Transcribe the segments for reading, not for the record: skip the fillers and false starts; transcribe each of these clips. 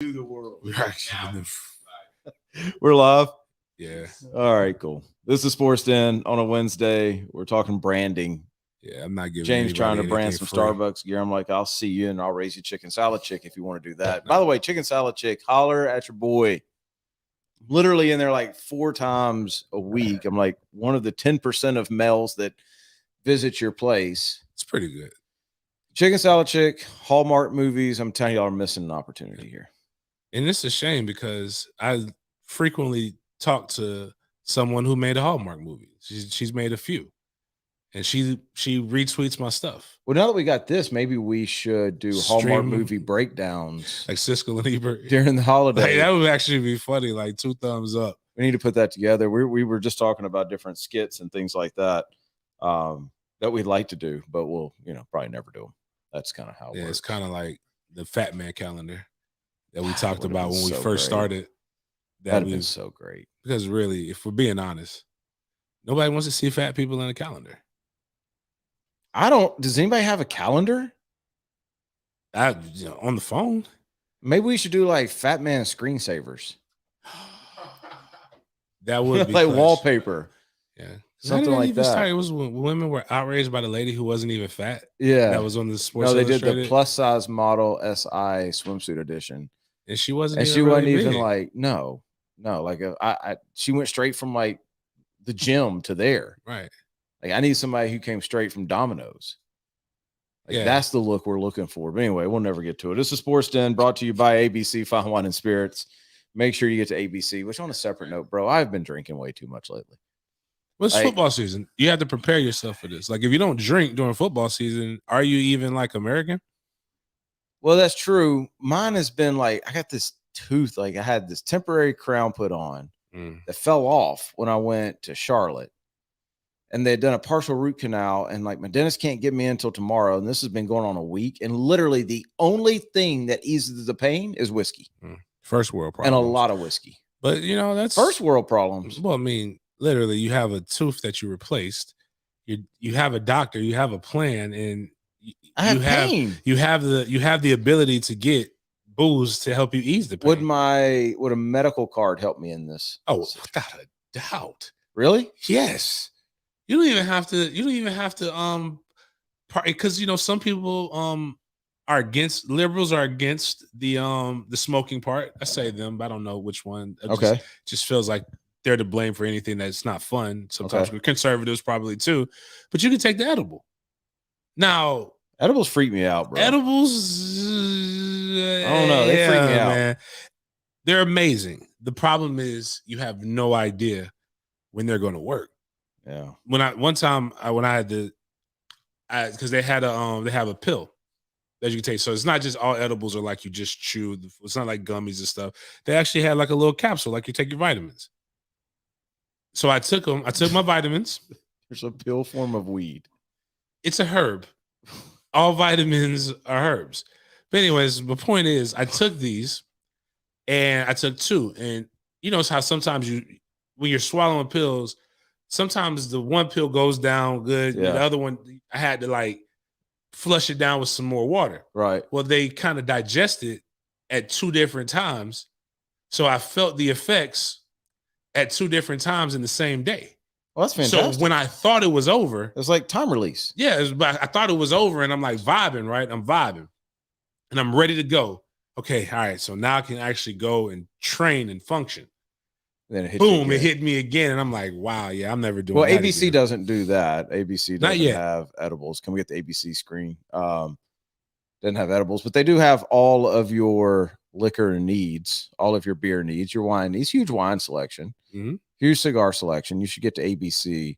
to the world. We're live. Yeah. All right, cool. This is sportsden on a Wednesday. We're talking branding. Yeah, I'm not giving James trying to brand some free. Starbucks gear. I'm like, I'll see you and I'll raise you chicken salad chick if you want to do that. By the way, chicken salad chick, holler at your boy. Literally in there like 4 times a week. I'm like one of the 10% of males that visit your place. It's pretty good. Chicken salad chick, Hallmark movies. I'm telling y'all are missing an opportunity here. And it's a shame because I frequently talk to someone who made a Hallmark movie. She's made a few. And she retweets my stuff. Well, now that we got this, maybe we should do Hallmark movie breakdowns. Like Siskel and Ebert. During the holiday. Like, that would actually be funny, like 2 thumbs up. We need to put that together. We were just talking about different skits and things like that that we'd like to do, but we'll, probably never do them. That's kind of how it works. It's kind of like the Fat Man calendar that we talked about when we first started. That'd have been so great. Because really, if we're being honest, nobody wants to see fat people in a calendar. Does anybody have a calendar? On the phone. Maybe we should do like Fat Man screensavers. That would be like wallpaper. Yeah. Something like that. It was when women were outraged by the lady who wasn't even fat. Yeah. That was on the Sports No, they did the plus size model SI swimsuit edition. And she wasn't even like, no, like she went straight from like the gym to there. Right. Like I need somebody who came straight from Domino's. Like that's the look we're looking for. But anyway, we'll never get to it. This is sportsden brought to you by ABC Fine Wine and Spirits. Make sure you get to ABC, which on a separate note, bro, I've been drinking way too much lately. Well, it's football season. You have to prepare yourself for this. Like if you don't drink during football season, are you even like American? Well, that's true. Mine has been like, I got this tooth. Like I had this temporary crown put on that fell off when I went to Charlotte. And they had done a partial root canal, and like my dentist can't get me in until tomorrow. And this has been going on a week. And literally the only thing that eases the pain is whiskey. First world problems. And a lot of whiskey. But that's first world problems. Well, I mean, literally, you have a tooth that you replaced. You have a doctor, you have a plan, and pain. You have the ability to get booze to help you ease the pain. Would a medical card help me in this? Oh, without a doubt. Really? Yes. You don't even have to because some people are against, liberals are against the smoking part. I say them, but I don't know which one. Just feels like they're to blame for anything that's not fun. Sometimes conservatives probably too. But you can take the edible. Now, edibles freak me out, bro. Edibles, I don't know. They freak me out, man. They're amazing. The problem is you have no idea when they're going to work. Yeah. Because they have a pill that you can take. So it's not just all edibles are like you just chew. It's not like gummies and stuff. They actually had like a little capsule, like you take your vitamins. So I took them. I took my vitamins. There's a pill form of weed. It's a herb. All vitamins are herbs. But anyways, the point is I took these and I took 2. And you know how sometimes when you're swallowing pills, sometimes the one pill goes down good. Yeah. The other one, I had to like flush it down with some more water. Right. Well, they kind of digested at 2 different times. So I felt the effects at 2 different times in the same day. Well, that's fantastic. So when I thought it was over. It's like time release. Yeah. I thought it was over and I'm like vibing, right? I'm vibing. And I'm ready to go. Okay. All right. So now I can actually go and train and function. Then it hit it hit me again, and I'm like, "Wow, yeah, I'm never doing." Well, that ABC again. doesn't do that. ABC doesn't have edibles. Can we get the ABC screen? Doesn't have edibles, but they do have all of your liquor needs, all of your beer needs, your wine needs. Huge wine selection, huge cigar selection. You should get to ABC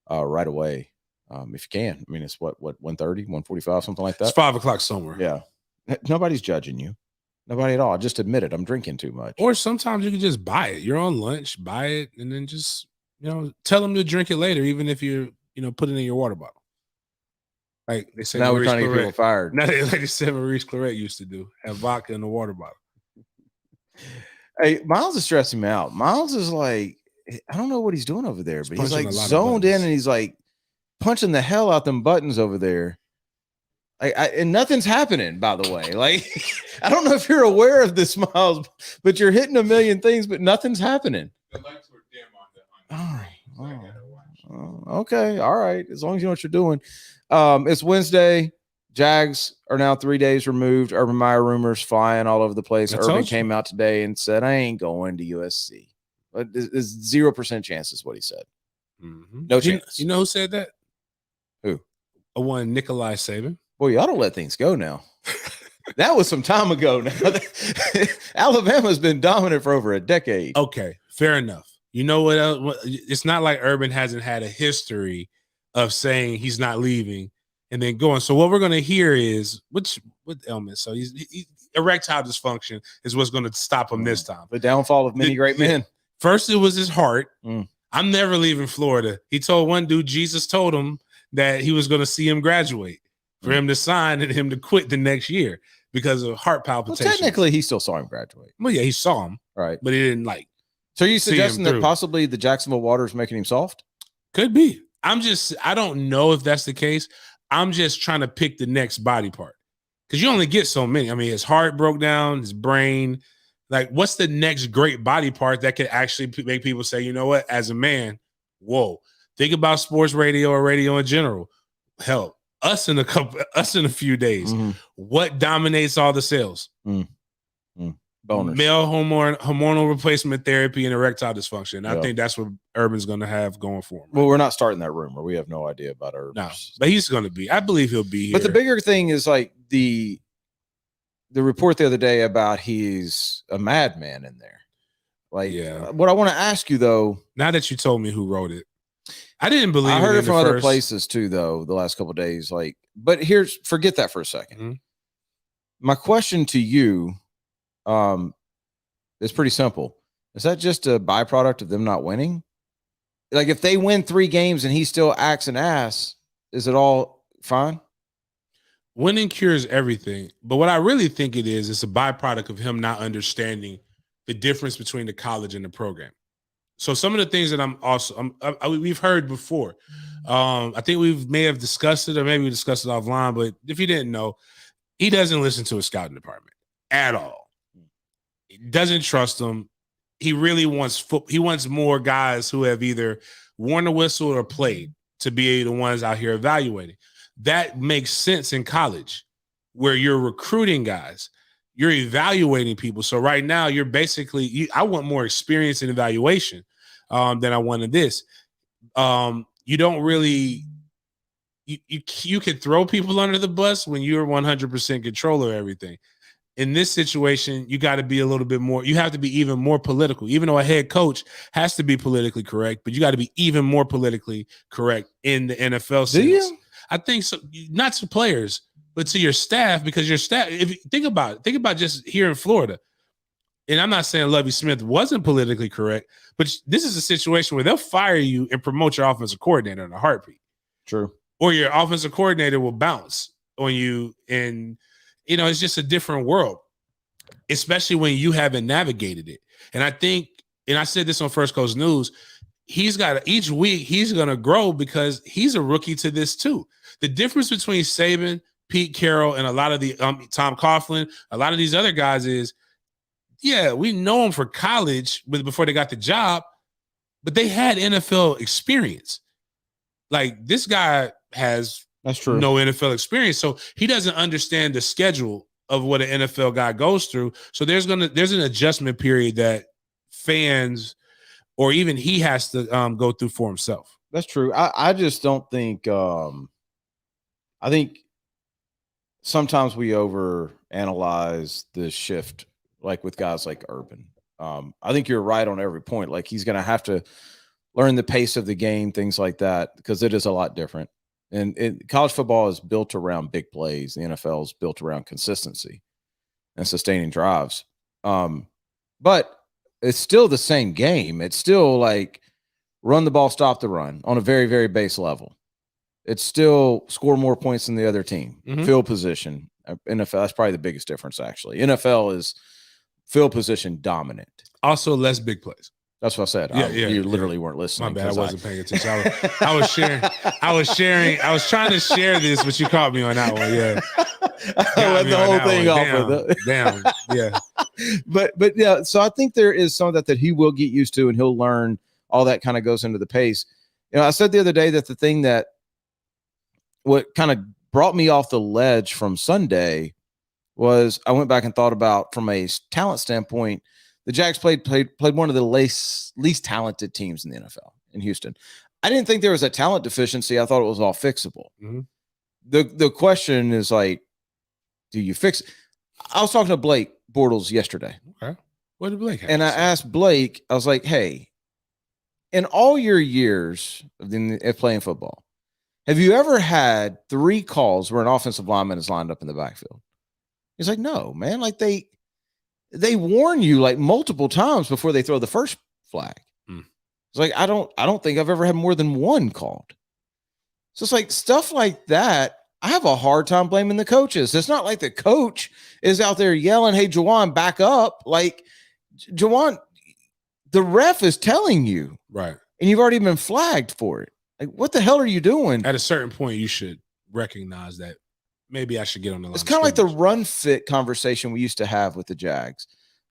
right away if you can. I mean, it's what 1:30, 1:45, something like that. It's 5 o'clock somewhere. Yeah, nobody's judging you. Nobody at all. I just admit it. I'm drinking too much. Or sometimes you can just buy it. You're on lunch, buy it, and then just, tell them to drink it later, even if you're, put it in your water bottle. Like they say. Now we're trying to get people fired. Now like they said Maurice Claret used to do. Have vodka in the water bottle. Hey, Miles is stressing me out. Miles is like, I don't know what he's doing over there, but he's like zoned in and he's like punching the hell out them buttons over there. And nothing's happening, by the way. Like, I don't know if you're aware of this, Miles, but you're hitting a million things, but nothing's happening. The lights were dim on the Okay. All right. As long as you know what you're doing. It's Wednesday. Jags are now 3 days removed. Urban Meyer rumors flying all over the place. Urban came out today and said, I ain't going to USC. But there's 0% chance is what he said. Mm-hmm. No chance. You know who said that? Who? One Nikolai Saban. Boy, y'all don't let things go now. That was some time ago now. Alabama's been dominant for over a decade. Okay, fair enough. You know what else? It's not like Urban hasn't had a history of saying he's not leaving and then going. So what we're going to hear is what ailment? So he's erectile dysfunction is what's going to stop him this time. The downfall of many great men. First, it was his heart. I'm never leaving Florida. He told one dude, Jesus told him that he was going to see him graduate for him to sign and him to quit the next year because of heart palpitations. Well, technically, he still saw him graduate. Well, yeah, he saw him. Right. But he didn't like. So are you suggesting that possibly the Jacksonville water is making him soft? Could be. I don't know if that's the case. I'm just trying to pick the next body part because you only get so many. I mean, his heart broke down, his brain. Like, what's the next great body part that could actually make people say, you know what, as a man, whoa, think about sports radio or radio in general. Hell, us in a few days. What dominates all the sales? Boners. Male hormonal replacement therapy and erectile dysfunction. I think that's what Urban's going to have going for him. Right? Well, we're not starting that rumor. We have no idea about Urban. No, but he's going to be. I believe he'll be here. But the bigger thing is like the report the other day about he's a madman in there. Like, what I want to ask you though. Now that you told me who wrote it, I didn't believe. I heard it from other places too, though. The last couple of days, like, but forget that for a second. My question to you, it's pretty simple. Is that just a byproduct of them not winning? Like, if they win 3 games and he still acts an ass, is it all fine? Winning cures everything. But what I really think it is, it's a byproduct of him not understanding the difference between the college and the program. So some of the things that we've heard before. I think we may have discussed it, or maybe we discussed it offline. But if you didn't know, he doesn't listen to a scouting department at all. He doesn't trust them. He really wants he wants more guys who have either worn the whistle or played to be the ones out here evaluating. That makes sense in college, where you're recruiting guys, you're evaluating people. So right now, you're basically I want more experience in evaluation than I wanted this. You don't really you can throw people under the bus when you're 100% control of everything. In this situation, you got to be a little bit more. You have to be even more political, even though a head coach has to be politically correct, but you got to be even more politically correct in the NFL sense. Do you? I think so. Not to players, but to your staff, because your staff, if you think about just here in Florida, and I'm not saying Lovie Smith wasn't politically correct, but this is a situation where they'll fire you and promote your offensive coordinator in a heartbeat. True. Or your offensive coordinator will bounce on you, and it's just a different world, especially when you haven't navigated it. And I think, and I said this on First Coast News, each week he's going to grow because he's a rookie to this too. The difference between Saban, Pete Carroll, and a lot of the Tom Coughlin, a lot of these other guys is, we know them for college before they got the job, but they had NFL experience. Like, this guy has no NFL experience, so he doesn't understand the schedule of what an NFL guy goes through. So there's an adjustment period that fans or even he has to go through for himself. That's true. I just don't think. I think sometimes we overanalyze the shift, like with guys like Urban. I think you're right on every point. Like, he's going to have to learn the pace of the game, things like that, because it is a lot different. And college football is built around big plays. The NFL is built around consistency and sustaining drives. But it's still the same game. It's still like run the ball, stop the run on a very, very base level. It's still score more points than the other team. Field position. NFL, that's probably the biggest difference, actually. NFL is field position dominant. Also less big plays. That's what I said. You literally weren't listening. My bad. I wasn't paying attention. I was sharing. I was trying to share this, but you caught me on that one. Yeah. I let the whole thing off. Damn. Yeah. But yeah, so I think there is some of that he will get used to and he'll learn. All that kind of goes into the pace. I said the other day that the thing that what kind of brought me off the ledge from Sunday was I went back and thought about from a talent standpoint, the Jags played one of the least talented teams in the NFL in Houston. I didn't think there was a talent deficiency. I thought it was all fixable. Mm-hmm. The question is like, do you fix it? I was talking to Blake Bortles yesterday. Okay. What did Blake have? And I asked Blake, I was like, hey, in all your years of playing football, have you ever had 3 calls where an offensive lineman is lined up in the backfield? He's like, no, man. Like they warn you like multiple times before they throw the first flag. It's like, I don't think I've ever had more than 1 called. So it's like stuff like that. I have a hard time blaming the coaches. It's not like the coach is out there yelling, hey, Juwan, back up. Like, Juwan, the ref is telling you. Right. And you've already been flagged for it. Like, what the hell are you doing? At a certain point, you should recognize that maybe I should get on the line. It's kind of like the run fit conversation we used to have with the Jags.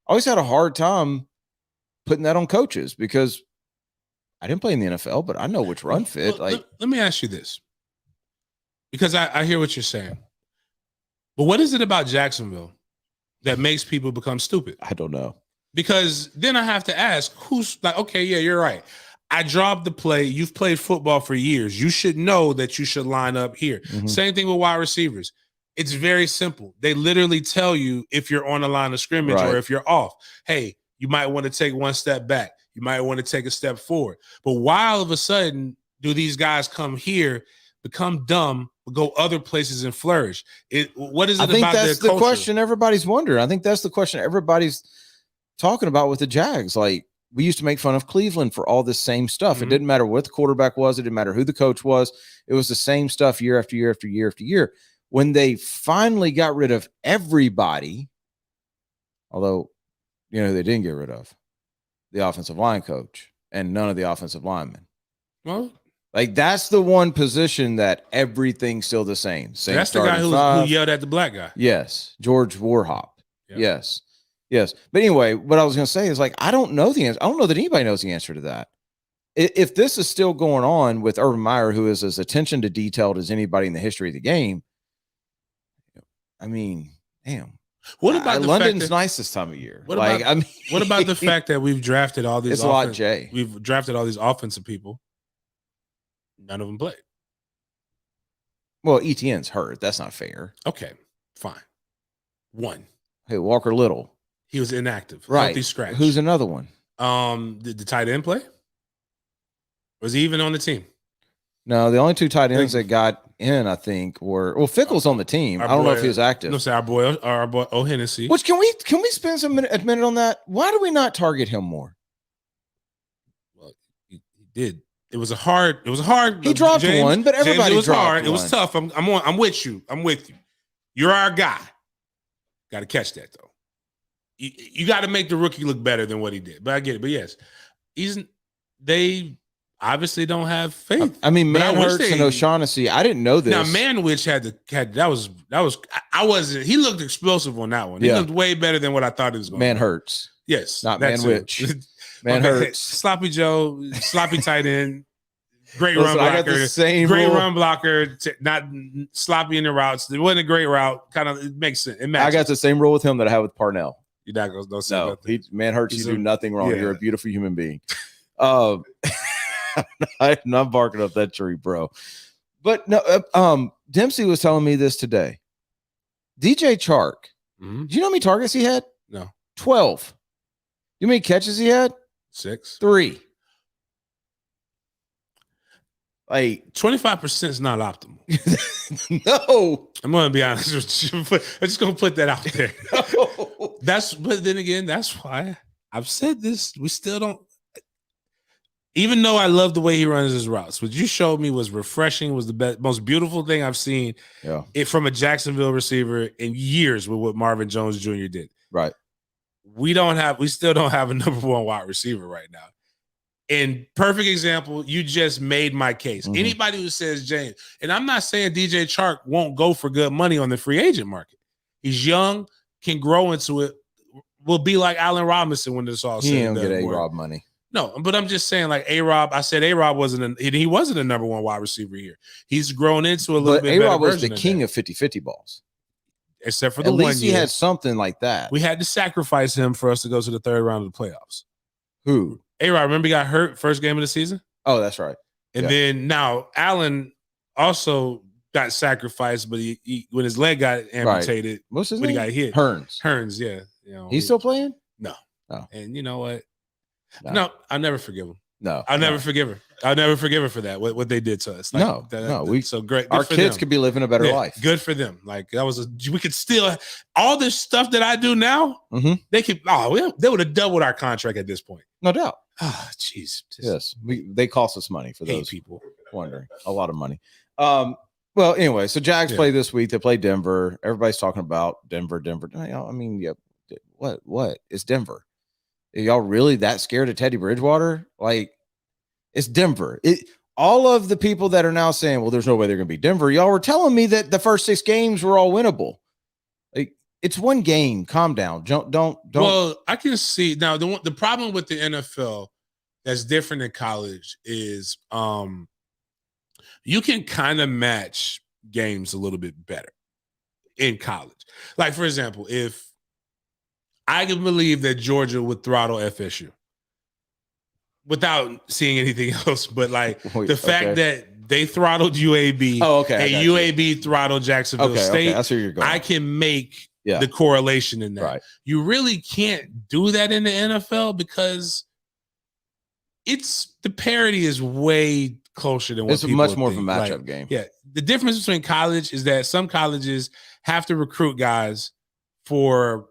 I always had a hard time putting that on coaches because I didn't play in the NFL, but I know which run fit. Let me ask you this, because I hear what you're saying. But what is it about Jacksonville that makes people become stupid? I don't know. Because then I have to ask, who's like, okay, yeah, you're right. I dropped the play. You've played football for years. You should know that you should line up here. Mm-hmm. Same thing with wide receivers. It's very simple. They literally tell you if you're on the line of scrimmage or if you're off. Hey, you might want to take 1 step back. You might want to take a step forward. But why all of a sudden do these guys come here, become dumb, go other places and flourish? What is it about their culture? I think that's the question everybody's wondering. I think that's the question everybody's talking about with the Jags. Like, we used to make fun of Cleveland for all this same stuff. Mm-hmm. It didn't matter what the quarterback was. It didn't matter who the coach was. It was the same stuff year after year after year after year. When they finally got rid of everybody, although, they didn't get rid of the offensive line coach and none of the offensive linemen. Well, like, that's the one position that everything's still the same. That's the guy who yelled at the black guy. Yes. George Warhop. Yep. Yes. But anyway, what I was going to say is, like, I don't know the answer. I don't know that anybody knows the answer to that. If this is still going on with Urban Meyer, who is as attention to detailed as anybody in the history of the game, I mean, damn. What about London's nice this time of year? What about the fact that we've drafted all these? It's a lot, Jay. We've drafted all these offensive people. None of them played. Well, Etienne's hurt. That's not fair. Okay, fine. 1. Hey, Walker Little. He was inactive. Right. Healthy scratch. Who's another one? Did the tight end play? Was he even on the team? No, the only 2 tight ends that got in, I think, were Fickle's on the team. I don't know if he was active. No, say our boy O'Hennessy. Which can we spend a minute on that? Why do we not target him more? Well, he did. It was hard. He dropped James, one, but everybody James, it was dropped hard. one. It was tough. I'm with you. I'm with you. You're our guy. Got to catch that though. You got to make the rookie look better than what he did. But I get it. But yes, they obviously don't have faith. I mean, Manhurst and O'Shaughnessy. I didn't know this. Now Manwich had that was I wasn't. He looked explosive on that one. He looked way better than what I thought he was going. Manhurst. Yes, not Manwich. Manhurst. Sloppy Joe, sloppy tight end. Great run blocker. Run blocker. Not sloppy in the routes. It wasn't a great route. Kind of, it makes sense. I got the same rule with him that I have with Parnell. You're not going to say nothing. Manhurst, you do nothing wrong. Yeah. You're a beautiful human being. I'm not barking up that tree, bro. But no, Dempsey was telling me this today. DJ Chark. Mm-hmm. Do you know how many targets he had? No. 12. You know how many catches he had? 6. 3. Like 25% is not optimal. No, I'm gonna be honest with you. I'm just gonna put that out there. No. But then again, that's why I've said this. We still don't. Even though I love the way he runs his routes, what you showed me was refreshing. Was the most beautiful thing I've seen. It from a Jacksonville receiver in years with what Marvin Jones Jr. did. Right. We still don't have a number 1 wide receiver right now. And perfect example, you just made my case. Mhm. Anybody who says James, and I'm not saying DJ Chark won't go for good money on the free agent market. He's young, can grow into it, will be like Allen Robinson when this all said and done. He don't get A-Rob money. No, but I'm just saying, like A-Rob, I said A-Rob he wasn't a number one wide receiver here. He's grown into a little bit better. A-Rob was the king of 50-50 balls. Except for the 1 year. year. At least he had something like that. We had to sacrifice him for us to go to the third round of the playoffs. Who? A-Rob, remember he got hurt first game of the season? Oh, that's right. And then now Allen also got sacrificed, but he when his leg got amputated, what's his name? He got hit. Hearns, yeah. You know, he's still playing? No. Oh. And you know what? No, I'll never forgive him. No, I'll never forgive her. I'll never forgive her for that. What they did to us. Like, we so great. Our kids could be living a better life. Good for them. Like we could still all this stuff that I do now. Mm-hmm. They could. They would have doubled our contract at this point. No doubt. Oh, jeez. Yes, they cost us money for those people wondering. A lot of money. Well, anyway, so Jags play this week. They play Denver. Everybody's talking about Denver. I mean, yeah. What? It's Denver. Are y'all really that scared of Teddy Bridgewater? Like, it's Denver. All of the people that are now saying, well, there's no way they're going to beat Denver. Y'all were telling me that the first 6 games were all winnable. Like, it's one game. Calm down. Don't. Well, I can see now the problem with the NFL that's different than college is you can kind of match games a little bit better in college. Like, for example, if I can believe that Georgia would throttle FSU without seeing anything else, but like the fact that they throttled UAB and UAB throttled Jacksonville State, that's where you're going. I can make the correlation in that. Right. You really can't do that in the NFL because the parity is way closer than what people much more think. of a matchup game. Yeah. The difference between college is that some colleges have to recruit guys for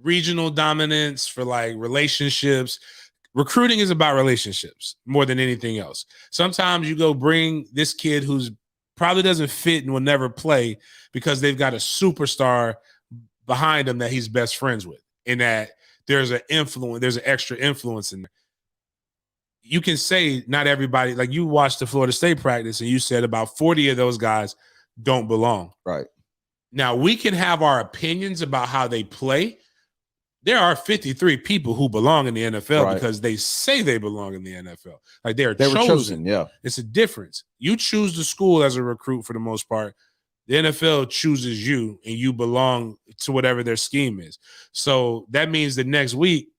regional dominance, for like relationships. Recruiting is about relationships more than anything else. Sometimes you go bring this kid who's probably doesn't fit and will never play because they've got a superstar behind him that he's best friends with, and that there's an extra influence in there. You can say not everybody, like you watched the Florida State practice and you said about 40 of those guys don't belong. Right. Now we can have our opinions about how they play. There are 53 people who belong in the NFL because they say they belong in the NFL. Like they were chosen. Yeah. It's a difference. You choose the school as a recruit for the most part. The NFL chooses you and you belong to whatever their scheme is. So that means that next week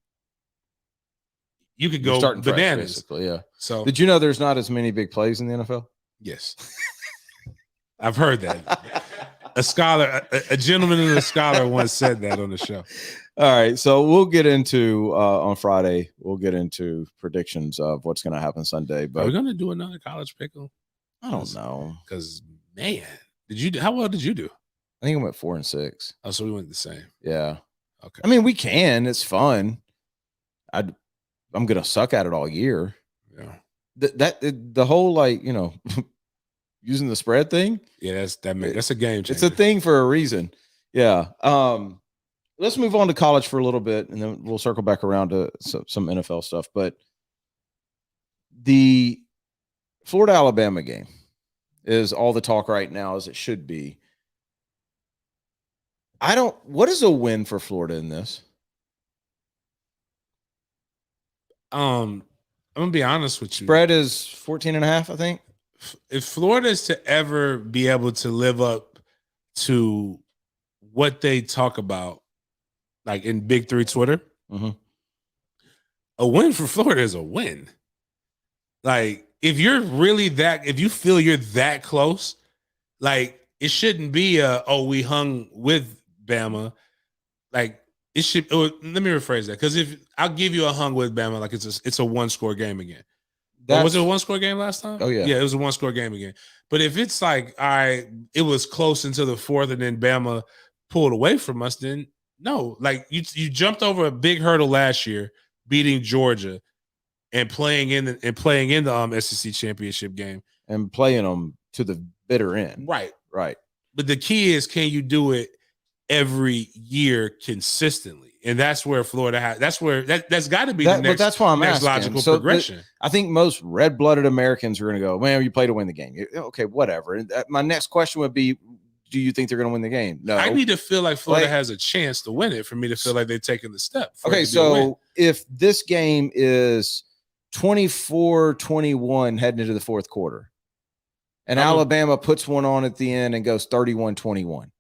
you could go bananas. Basically, yeah. So did you know there's not as many big plays in the NFL? Yes. I've heard that. A scholar, a gentleman and a scholar once said that on the show. All right, so we'll get into on Friday. We'll get into predictions of what's going to happen Sunday. But are we going to do another college pickle? I don't know. Because man, how well did you do? I think I went 4 and 6. Oh, so we went the same. Yeah. Okay. I mean, we can. It's fun. I'm going to suck at it all year. Yeah. The whole using the spread thing. Yeah, that's a game changer. It's a thing for a reason. Yeah. Let's move on to college for a little bit, and then we'll circle back around to some NFL stuff. But the Florida-Alabama game is all the talk right now, as it should be. What is a win for Florida in this? I'm going to be honest with you. Spread is 14.5, I think. If Florida is to ever be able to live up to what they talk about, like in Big 3 Twitter, a win for Florida is a win. Like, if you feel you're that close, like, it shouldn't be we hung with Bama. Like, it should, let me rephrase that. Because if I'll give you a hung with Bama, like it's a 1-score game again. Was it a 1-score game last time? Oh, yeah. Yeah, it was a 1-score game again. But if it's like, all right, it was close into the 4th and then Bama pulled away from us, then no. Like, you jumped over a big hurdle last year, beating Georgia and playing in the SEC championship game. And playing them to the bitter end. Right. Right. But the key is, can you do it every year consistently? And that's where Florida has. That's where that's got to be the next. But that's why I'm next asking. logical progression. I think most red-blooded Americans are going to go, man, you play to win the game. Okay, whatever. And my next question would be, do you think they're going to win the game? No. I need to feel like Florida has a chance to win it for me to feel like they're taking the step. Okay, so if this game is 24-21 heading into the fourth quarter, and Alabama puts one on at the end and goes 31-21,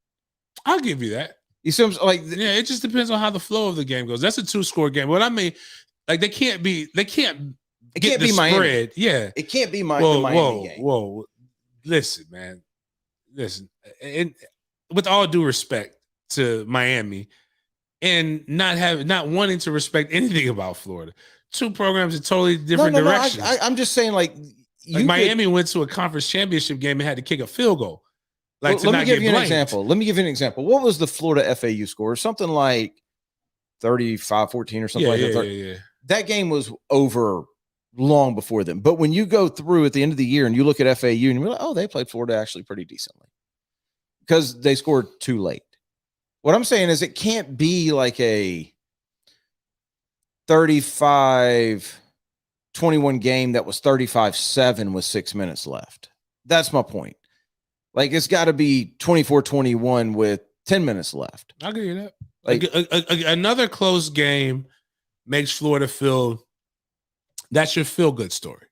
I'll give you that. You see, like, yeah, it just depends on how the flow of the game goes. That's a 2-score game. What I mean, like it can't be Miami. Yeah, it can't be Miami game. Whoa, listen, man, listen. And with all due respect to Miami, and not wanting to respect anything about Florida, two programs in totally different directions. I'm just saying, like Miami went to a conference championship game and had to kick a field goal. Like, let me give you an example. What was the Florida FAU score? Something like 35-14 or something like that. Yeah. That game was over long before them. But when you go through at the end of the year and you look at FAU and you're like, oh, they played Florida actually pretty decently because they scored too late. What I'm saying is it can't be like a 35-21 game that was 35-7 with 6 minutes left. That's my point. Like, it's got to be 24-21 with 10 minutes left. I'll give you that. Like another close game makes Florida feel that's your feel-good story.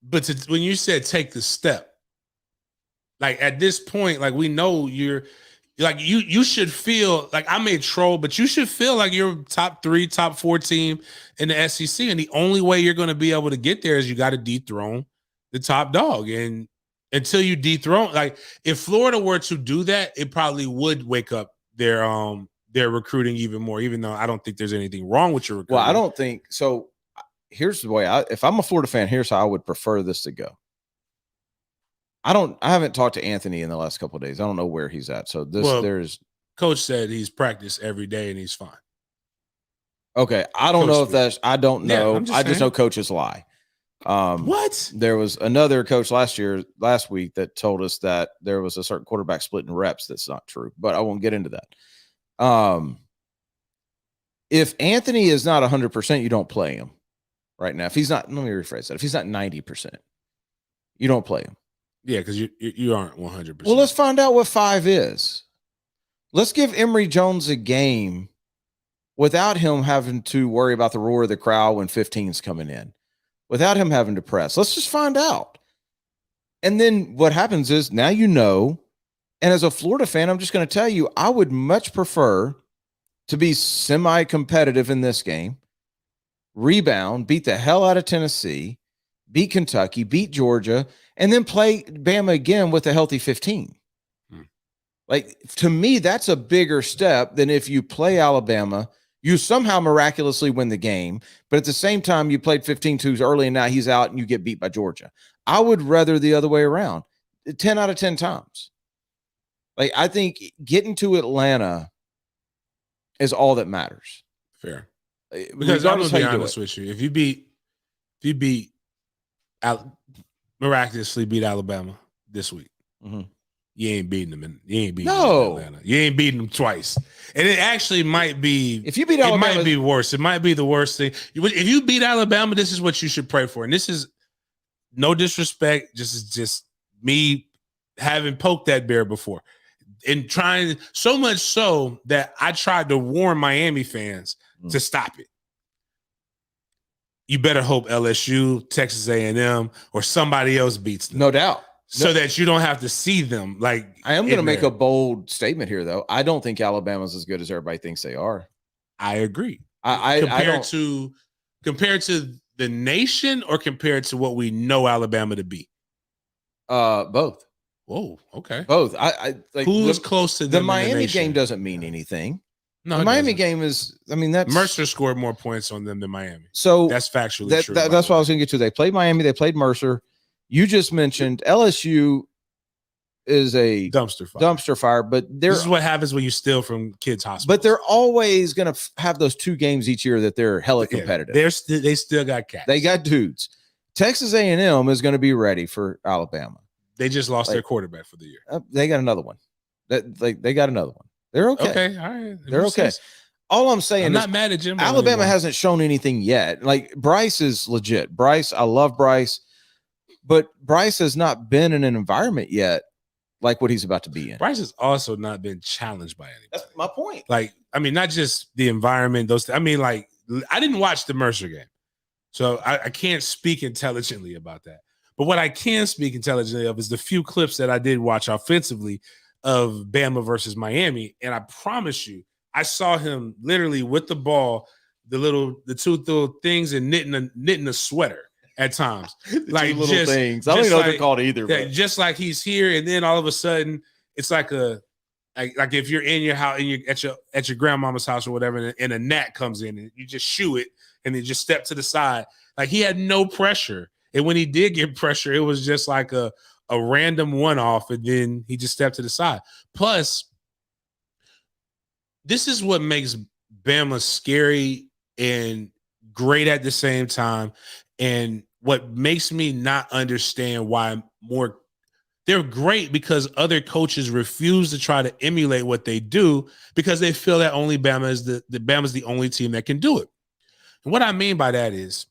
But when you said take the step, like at this point, like we know you're like you should feel like I may troll, but you should feel like you're top 3, top 4 team in the SEC. And the only way you're going to be able to get there is you got to dethrone the top dog. And until you dethrone, like if Florida were to do that, it probably would wake up their recruiting even more, even though I don't think there's anything wrong with your recruiting. Well, I don't think so. Here's the way if I'm a Florida fan, here's how I would prefer this to go. I haven't talked to Anthony in the last couple of days. I don't know where he's at. So there's coach said he's practiced every day and he's fine. Okay. I don't know if that's, I don't know. Yeah, I just know coaches lie. What? There was another coach last week that told us that there was a certain quarterback splitting reps. That's not true, but I won't get into that. If Anthony is not 100%, you don't play him right now. If he's not, let me rephrase that. If he's not 90%, you don't play him. Yeah, because you aren't 100%. Well, let's find out what 5 is. Let's give Emory Jones a game without him having to worry about the roar of the crowd when 15's coming in, without him having to press. Let's just find out. And then what happens is now you know, and as a Florida fan, I'm just going to tell you, I would much prefer to be semi-competitive in this game, rebound, beat the hell out of Tennessee, beat Kentucky, beat Georgia, and then play Bama again with a healthy 15. Like, to me, that's a bigger step than if you play Alabama, you somehow miraculously win the game, but at the same time, you played 15-2s early and now he's out and you get beat by Georgia. I would rather the other way around, 10 out of 10 times. Like, I think getting to Atlanta is all that matters. Fair. Because I'm going to be honest with you. If you beat miraculously beat Alabama this week, you ain't beating them. You ain't beating them in Atlanta. You ain't beating them twice. And it actually might be, if you beat Alabama, it might be worse. It might be the worst thing. If you beat Alabama, this is what you should pray for. And this is no disrespect, just me having poked that bear before. And trying so much so that I tried to warn Miami fans to stop it. You better hope LSU, Texas A&M, or somebody else beats them. No doubt. So that you don't have to see them. Like, I am going to make a bold statement here, though. I don't think Alabama's as good as everybody thinks they are. I agree. Compared to the nation, or compared to what we know Alabama to be? Both. Whoa, okay. Both. I like who's close to them. The Miami game doesn't mean anything. No, the Miami game is. I mean, that's Mercer scored more points on them than Miami. So that's factually true. That's what I was going to get to. They played Miami. They played Mercer. You just mentioned LSU is a dumpster fire, but this is what happens when you steal from kids' hospitals. But they're always going to have those 2 games each year that they're hella competitive. They still got cats. They got dudes. Texas A&M is going to be ready for Alabama. They just lost their quarterback for the year. They got another one. They got another one. They're okay. Okay, all right. They're okay. All I'm saying I'm is not mad at Jimbo Alabama anymore. hasn't shown anything yet. Like Bryce is legit. Bryce, I love Bryce, but Bryce has not been in an environment yet like what he's about to be in. Bryce has also not been challenged by anybody. That's my point. Like, I mean, not just the environment, those. I mean, like, I didn't watch the Mercer game, so I can't speak intelligently about that. But what I can speak intelligently of is the few clips that I did watch offensively of Bama versus Miami, and I promise you, I saw him literally with the ball, the two little things, and knitting a sweater at times. Like little things. I don't even know what they're called either. Yeah, just like he's here, and then all of a sudden, it's like like if you're in your house, at your grandmama's house or whatever, and a gnat comes in, and you just shoo it, and then just step to the side. Like he had no pressure, and when he did get pressure, it was just like a random one-off, and then he just stepped to the side. Plus, this is what makes Bama scary and great at the same time, and what makes me not understand why they're great, because other coaches refuse to try to emulate what they do because they feel that only Bama is Bama's the only team that can do it. And what I mean by that is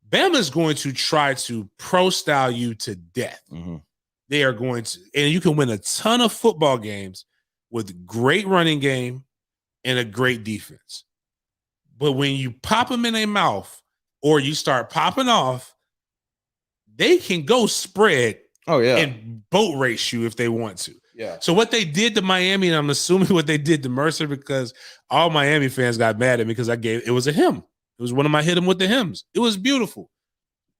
Bama is going to try to pro style you to death. Mm-hmm. They are going to, and you can win a ton of football games with great running game and a great defense. But when you pop them in their mouth or you start popping off, they can go spread and boat race you if they want to. Yeah. So what they did to Miami, and I'm assuming what they did to Mercer, because all Miami fans got mad at me because it was a hymn. It was one of my hit them with the hymns. It was beautiful.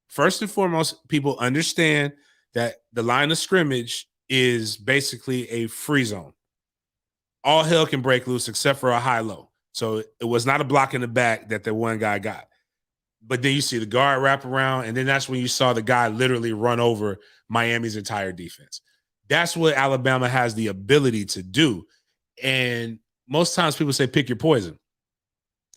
First and foremost, people understand that the line of scrimmage is basically a free zone. All hell can break loose except for a high-low. So it was not a block in the back that the one guy got. But then you see the guard wrap around, and then that's when you saw the guy literally run over Miami's entire defense. That's what Alabama has the ability to do. And most times people say pick your poison.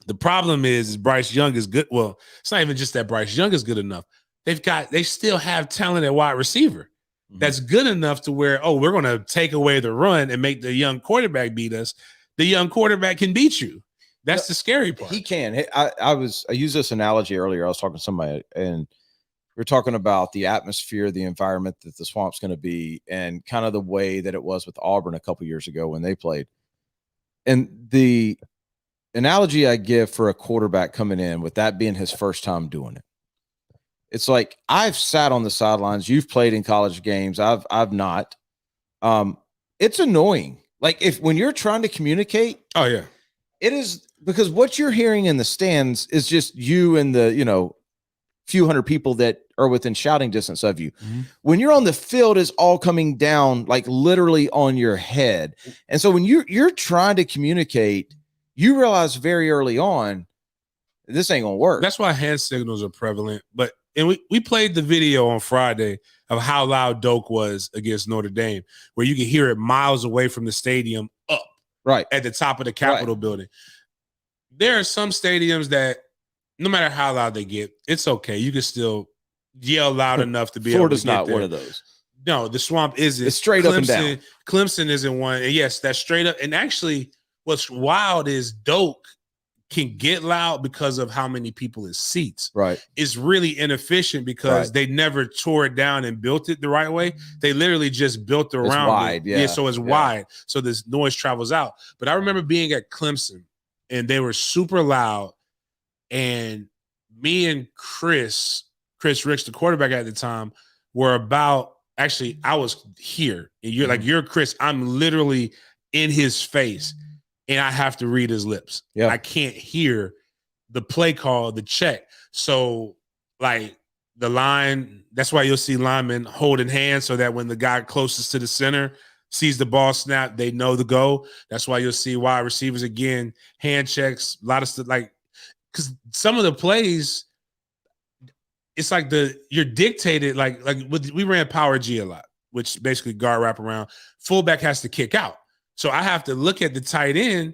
The problem is Bryce Young is good. Well, it's not even just that Bryce Young is good enough. They still have talent at wide receiver that's good enough to where, we're going to take away the run and make the young quarterback beat us. The young quarterback can beat you. That's the scary part. He can. I used this analogy earlier. I was talking to somebody, and we were talking about the atmosphere, the environment that the Swamp's going to be, and kind of the way that it was with Auburn a couple years ago when they played. And the analogy I give for a quarterback coming in, with that being his first time doing it, it's like I've sat on the sidelines. You've played in college games. I've not. It's annoying. Like when you're trying to communicate. Oh yeah. It is, because what you're hearing in the stands is just you and the, few hundred people that are within shouting distance of you. Mm-hmm. When you're on the field, is all coming down like literally on your head. And so when you're trying to communicate, you realize very early on, this ain't gonna work. That's why hand signals are prevalent. And we played the video on Friday of how loud Doak was against Notre Dame, where you can hear it miles away from the stadium up. Right. At the top of the Capitol building. There are some stadiums that no matter how loud they get, it's okay. You can still yell loud enough to be Florida's able to get not there. one of those. No, the Swamp isn't. It's straight up and down. Clemson isn't one. And yes, that's straight up. And actually, what's wild is Doak can get loud because of how many people his seats. Right. It's really inefficient because they never tore it down and built it the right way. They literally just built around wide, it. Yeah, so it's wide. So this noise travels out. But I remember being at Clemson and they were super loud. And me and Chris Ricks, the quarterback at the time, were about, actually, I was here. And you're Chris. I'm literally in his face. And I have to read his lips. Yeah. I can't hear the play call, the check. So, like, the line, that's why you'll see linemen holding hands so that when the guy closest to the center sees the ball snap, they know the go. That's why you'll see wide receivers, again, hand checks, a lot of stuff. Like, because some of the plays, it's like you're dictated, like we ran power G a lot, which basically guard wrap around. Fullback has to kick out. So I have to look at the tight end.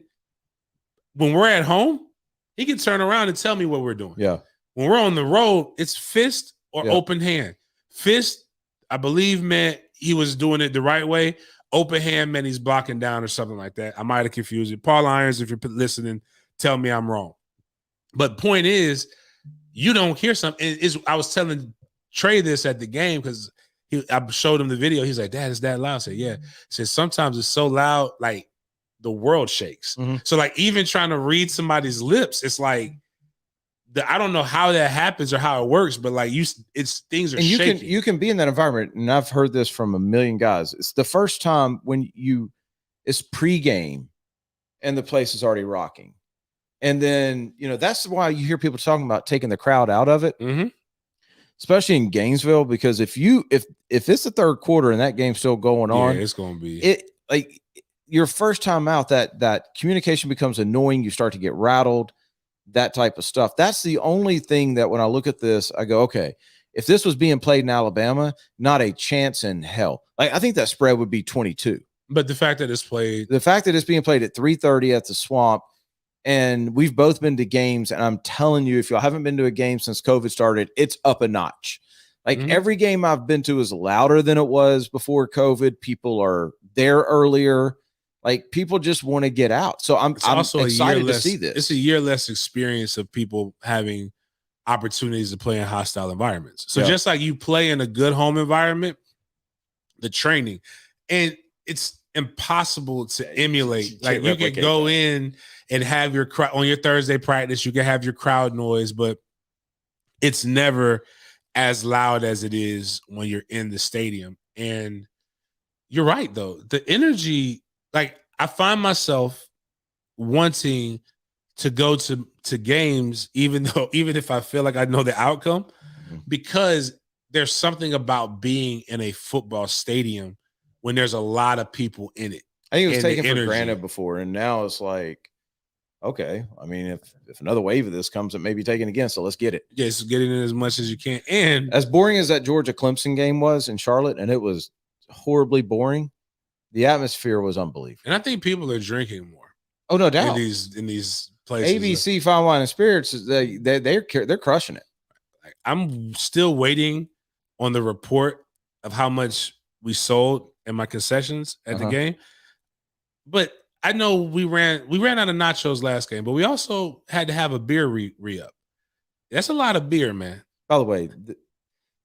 When we're at home, he can turn around and tell me what we're doing. Yeah. When we're on the road, it's fist or open hand. Fist, I believe, meant he was doing it the right way. Open hand meant he's blocking down or something like that. I might have confused it. Paul Irons, if you're listening, tell me I'm wrong. But point is, you don't hear something. I was telling Trey this at the game because I showed him the video. He's like, Dad, is that loud? I said, yeah. He said, sometimes it's so loud, like the world shakes. So like even trying to read somebody's lips, it's like, I don't know how that happens or how it works, but like things are shaking. You can be in that environment, and I've heard this from a million guys. It's the first time when it's pregame and the place is already rocking. And then, that's why you hear people talking about taking the crowd out of it, especially in Gainesville, because if it's the third quarter and that game's still going on, it's going to be like your first time out, that communication becomes annoying. You start to get rattled, that type of stuff. That's the only thing that when I look at this, I go, okay, if this was being played in Alabama, not a chance in hell. Like I think that spread would be 22. But the fact that it's being played at 3:30 at the Swamp, and we've both been to games, and I'm telling you, if y'all haven't been to a game since COVID started, it's up a notch. Like every game I've been to is louder than it was before COVID. People are there earlier. Like people just want to get out. So I'm also excited to see this. It's a year less experience of people having opportunities to play in hostile environments. So just like you play in a good home environment, the training, and it's impossible to emulate. Like you can go in and have your crowd on your Thursday practice, you can have your crowd noise, but it's never as loud as it is when you're in the stadium. And you're right, though. The energy, like I find myself wanting to go to games, even if I feel like I know the outcome, because there's something about being in a football stadium when there's a lot of people in it. I think it was taken for granted before, and now it's like, okay, I mean, if another wave of this comes, it may be taken again, so let's get it. Yeah, so get it in as much as you can. And as boring as that Georgia-Clemson game was in Charlotte, and it was horribly boring, the atmosphere was unbelievable. And I think people are drinking more. Oh, no doubt. In these places. ABC Fine Wine and Spirits, they're crushing it. I'm still waiting on the report of how much we sold in my concessions at the game. But I know we ran out of nachos last game, but we also had to have a beer re-up. That's a lot of beer, man. By the way,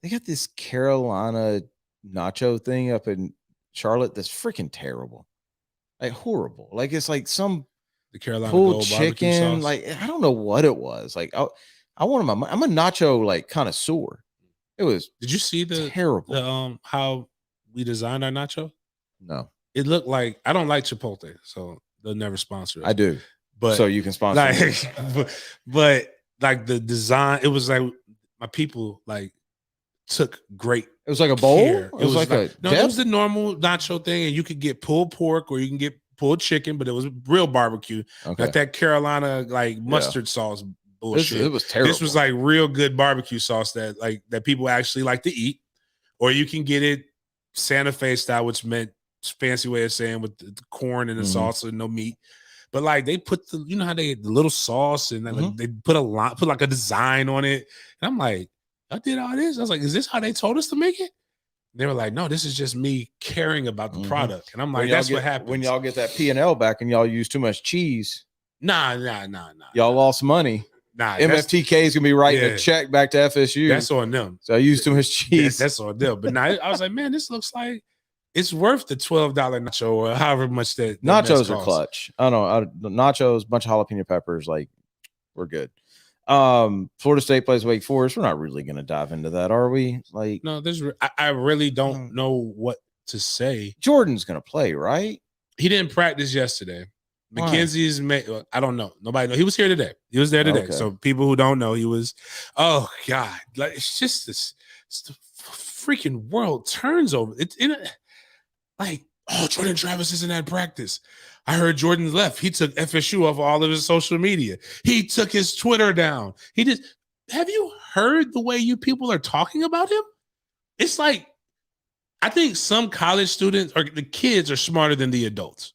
they got this Carolina nacho thing up in Charlotte that's freaking terrible. Like horrible. Like it's like some the Carolina pulled chicken. Like I don't know what it was. Like I wanted I'm a nacho like connoisseur. It was Did you see terrible how we designed our nacho? No. It looked like I don't like Chipotle, so they'll never sponsor us. I do, but so you can sponsor me. but like the design, it was like my people like took great. It was like a bowl. It was like it was the normal nacho thing, and you could get pulled pork or you can get pulled chicken, but it was real barbecue, like that Carolina like mustard sauce bullshit. It was terrible. This was like real good barbecue sauce that people actually like to eat, or you can get it Santa Fe style, which meant fancy way of saying with the corn and the salsa and no meat. But like they put the how they the little sauce and then like they put like a design on it. And I'm like, I did all this. I was like, is this how they told us to make it? And they were like, no, this is just me caring about the product. And I'm like, that's what happens. When y'all get that P&L back and y'all use too much cheese. Nah. Y'all lost money. Nah, MFTK is gonna be writing a check back to FSU. That's on them. So I used too much cheese. That's on them. But now I was like, man, this looks like it's worth the $12 nacho or however much that nachos are clutch. I don't know. Nachos, bunch of jalapeno peppers, like we're good. Florida State plays Wake Forest. We're not really gonna dive into that, are we? Like, no, I really don't know what to say. Jordan's gonna play, right? He didn't practice yesterday. McKenzie's I don't know. Nobody knows. He was here today. He was there today. Okay. So people who don't know, he was. Oh God, like it's just this. It's the freaking world turns over. It's in it. Like, oh, Jordan Travis isn't at practice. I heard Jordan left. He took FSU off all of his social media. He took his Twitter down. He did. Have you heard the way you people are talking about him? It's like, I think some college students or the kids are smarter than the adults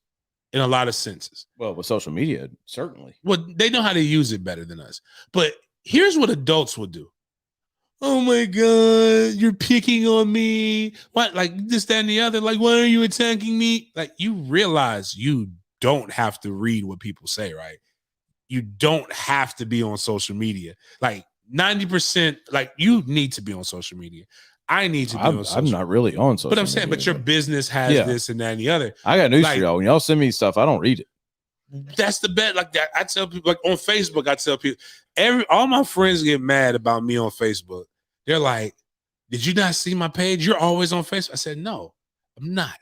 in a lot of senses. Well, with social media, certainly. Well, they know how to use it better than us. But here's what adults would do. Oh my God, you're picking on me. What? Like this, that, and the other. Like, why are you attacking me? Like, you realize you don't have to read what people say, right? you don't have to be on social media. Like 90%, like you need to be on social media. I need to be on social media. I'm not really on social media. But I'm saying, but your business has this and that and the other. I got news for y'all. When y'all send me stuff, I don't read it. That's the bet. Like that, I tell people, like on Facebook, I tell people, all my friends get mad about me on Facebook. They're like, did you not see my page? You're always on Facebook. I said, no, I'm not.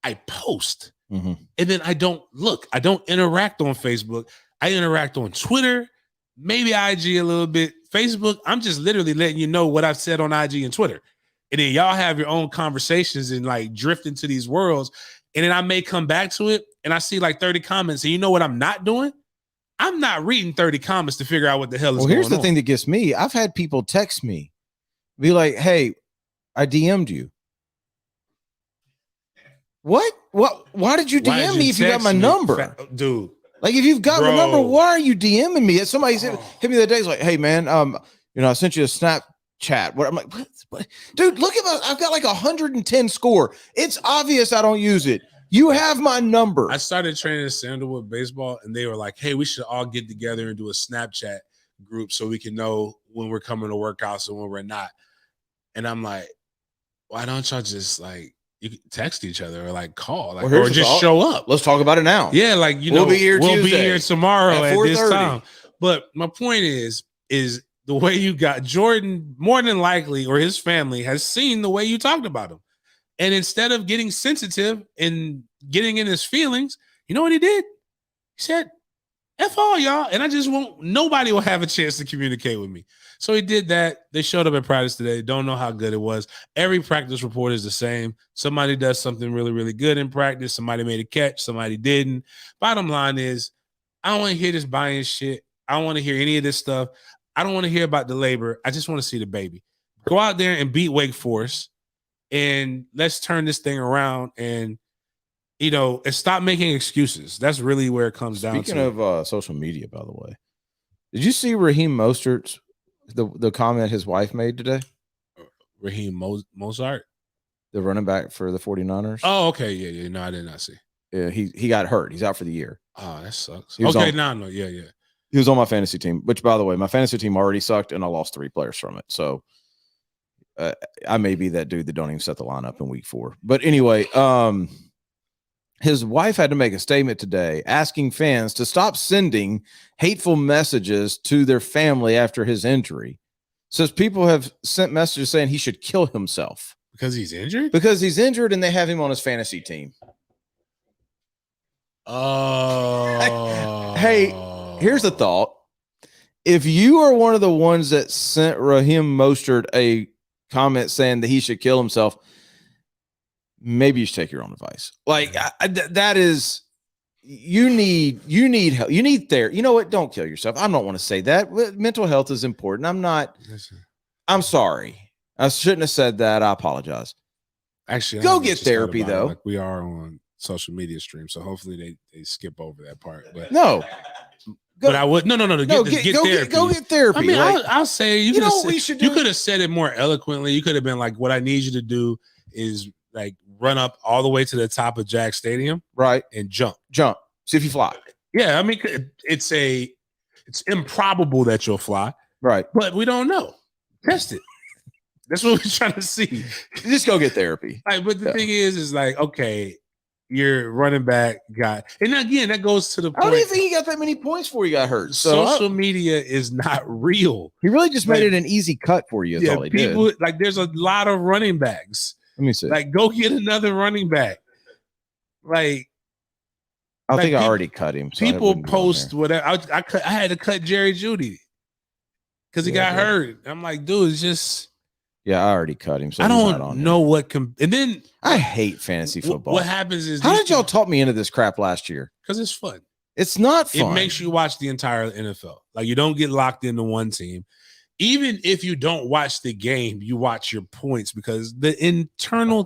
I post. And then I don't look. I don't interact on Facebook. I interact on Twitter, maybe IG a little bit. Facebook, I'm just literally letting you know what I've said on IG and Twitter. And then y'all have your own conversations and like drift into these worlds. And then I may come back to it and I see like 30 comments. And you know what I'm not doing? I'm not reading 30 comments to figure out what the hell is going on. Well, here's the thing that gets me. I've had people text me, be like, hey, I DM'd you. What? Why did you DM me if you got my number? Dude. Like if you've got my number, why are you DMing me? Somebody hit me the other day. It's like, hey man, I sent you a Snapchat. What I'm like, what? Dude, look at I've got like 110 score. It's obvious I don't use it. You have my number. I started training sandalwood baseball, and they were like, hey, we should all get together and do a Snapchat group so we can know when we're coming to workouts and when we're not. And I'm like, why don't y'all just like you can text each other or like call, like, or just show up. Let's talk about it now. Yeah, like we'll be here tomorrow at this time. But my point is the way you got Jordan, more than likely, or his family has seen the way you talked about him. And instead of getting sensitive and getting in his feelings, you know what he did? He said, F all y'all. And nobody will have a chance to communicate with me. So he did that. They showed up at practice today. Don't know how good it was. Every practice report is the same. Somebody does something really, really good in practice. Somebody made a catch. Somebody didn't. Bottom line is, I don't want to hear this buying shit. I don't want to hear any of this stuff. I don't want to hear about the labor. I just want to see the baby. Go out there and beat Wake Forest. And let's turn this thing around and, and stop making excuses. That's really where it comes down to. Speaking of social media, by the way, did you see Raheem Mostert's the comment his wife made today? Raheem Mostert? The running back for the 49ers? Oh, okay. Yeah. No, I did not see. Yeah, he got hurt. He's out for the year. Oh, that sucks. Okay, no. Yeah. He was on my fantasy team, which, by the way, my fantasy team already sucked, and I lost 3 players from it. So I may be that dude that don't even set the lineup in week 4. But anyway, his wife had to make a statement today asking fans to stop sending hateful messages to their family after his injury. Says people have sent messages saying he should kill himself. Because he's injured? Because he's injured, and they have him on his fantasy team. Oh. Hey, here's a thought. If you are one of the ones that sent Raheem Mostert a comment saying that he should kill himself, maybe you should take your own advice. Like that is, you need help. You need therapy. You know what? Don't kill yourself. I don't want to say that. Mental health is important. I'm sorry. I shouldn't have said that. I apologize. Actually, go get therapy though. Like we are on social media stream, so hopefully they skip over that part. But no. But I would no. Get therapy. Go get therapy. I mean, I'll say you could have said it more eloquently. You could have been like, "What I need you to do is like run up all the way to the top of Jack Stadium, right, and jump. See if you fly." Yeah, I mean, it's improbable that you'll fly, right? But we don't know. Test it. That's what we're trying to see. Just go get therapy. Like, but the thing is like, okay. Your running back guy. And again, that goes to the point. I don't even think he got that many points before he got hurt. So social media is not real. He really just made it an easy cut for you. That's all he did. Like there's a lot of running backs. Let me see. Like go get another running back. Like I think I already cut him. So people post whatever. I had to cut Jerry Jeudy because he got hurt. I'm like, dude, it's just. Yeah, I already cut him. So I don't know what and then I hate fantasy football. What happens is how did y'all talk me into this crap last year? Because it's fun. It's not fun. It makes you watch the entire NFL. Like you don't get locked into one team. Even if you don't watch the game, you watch your points because the internal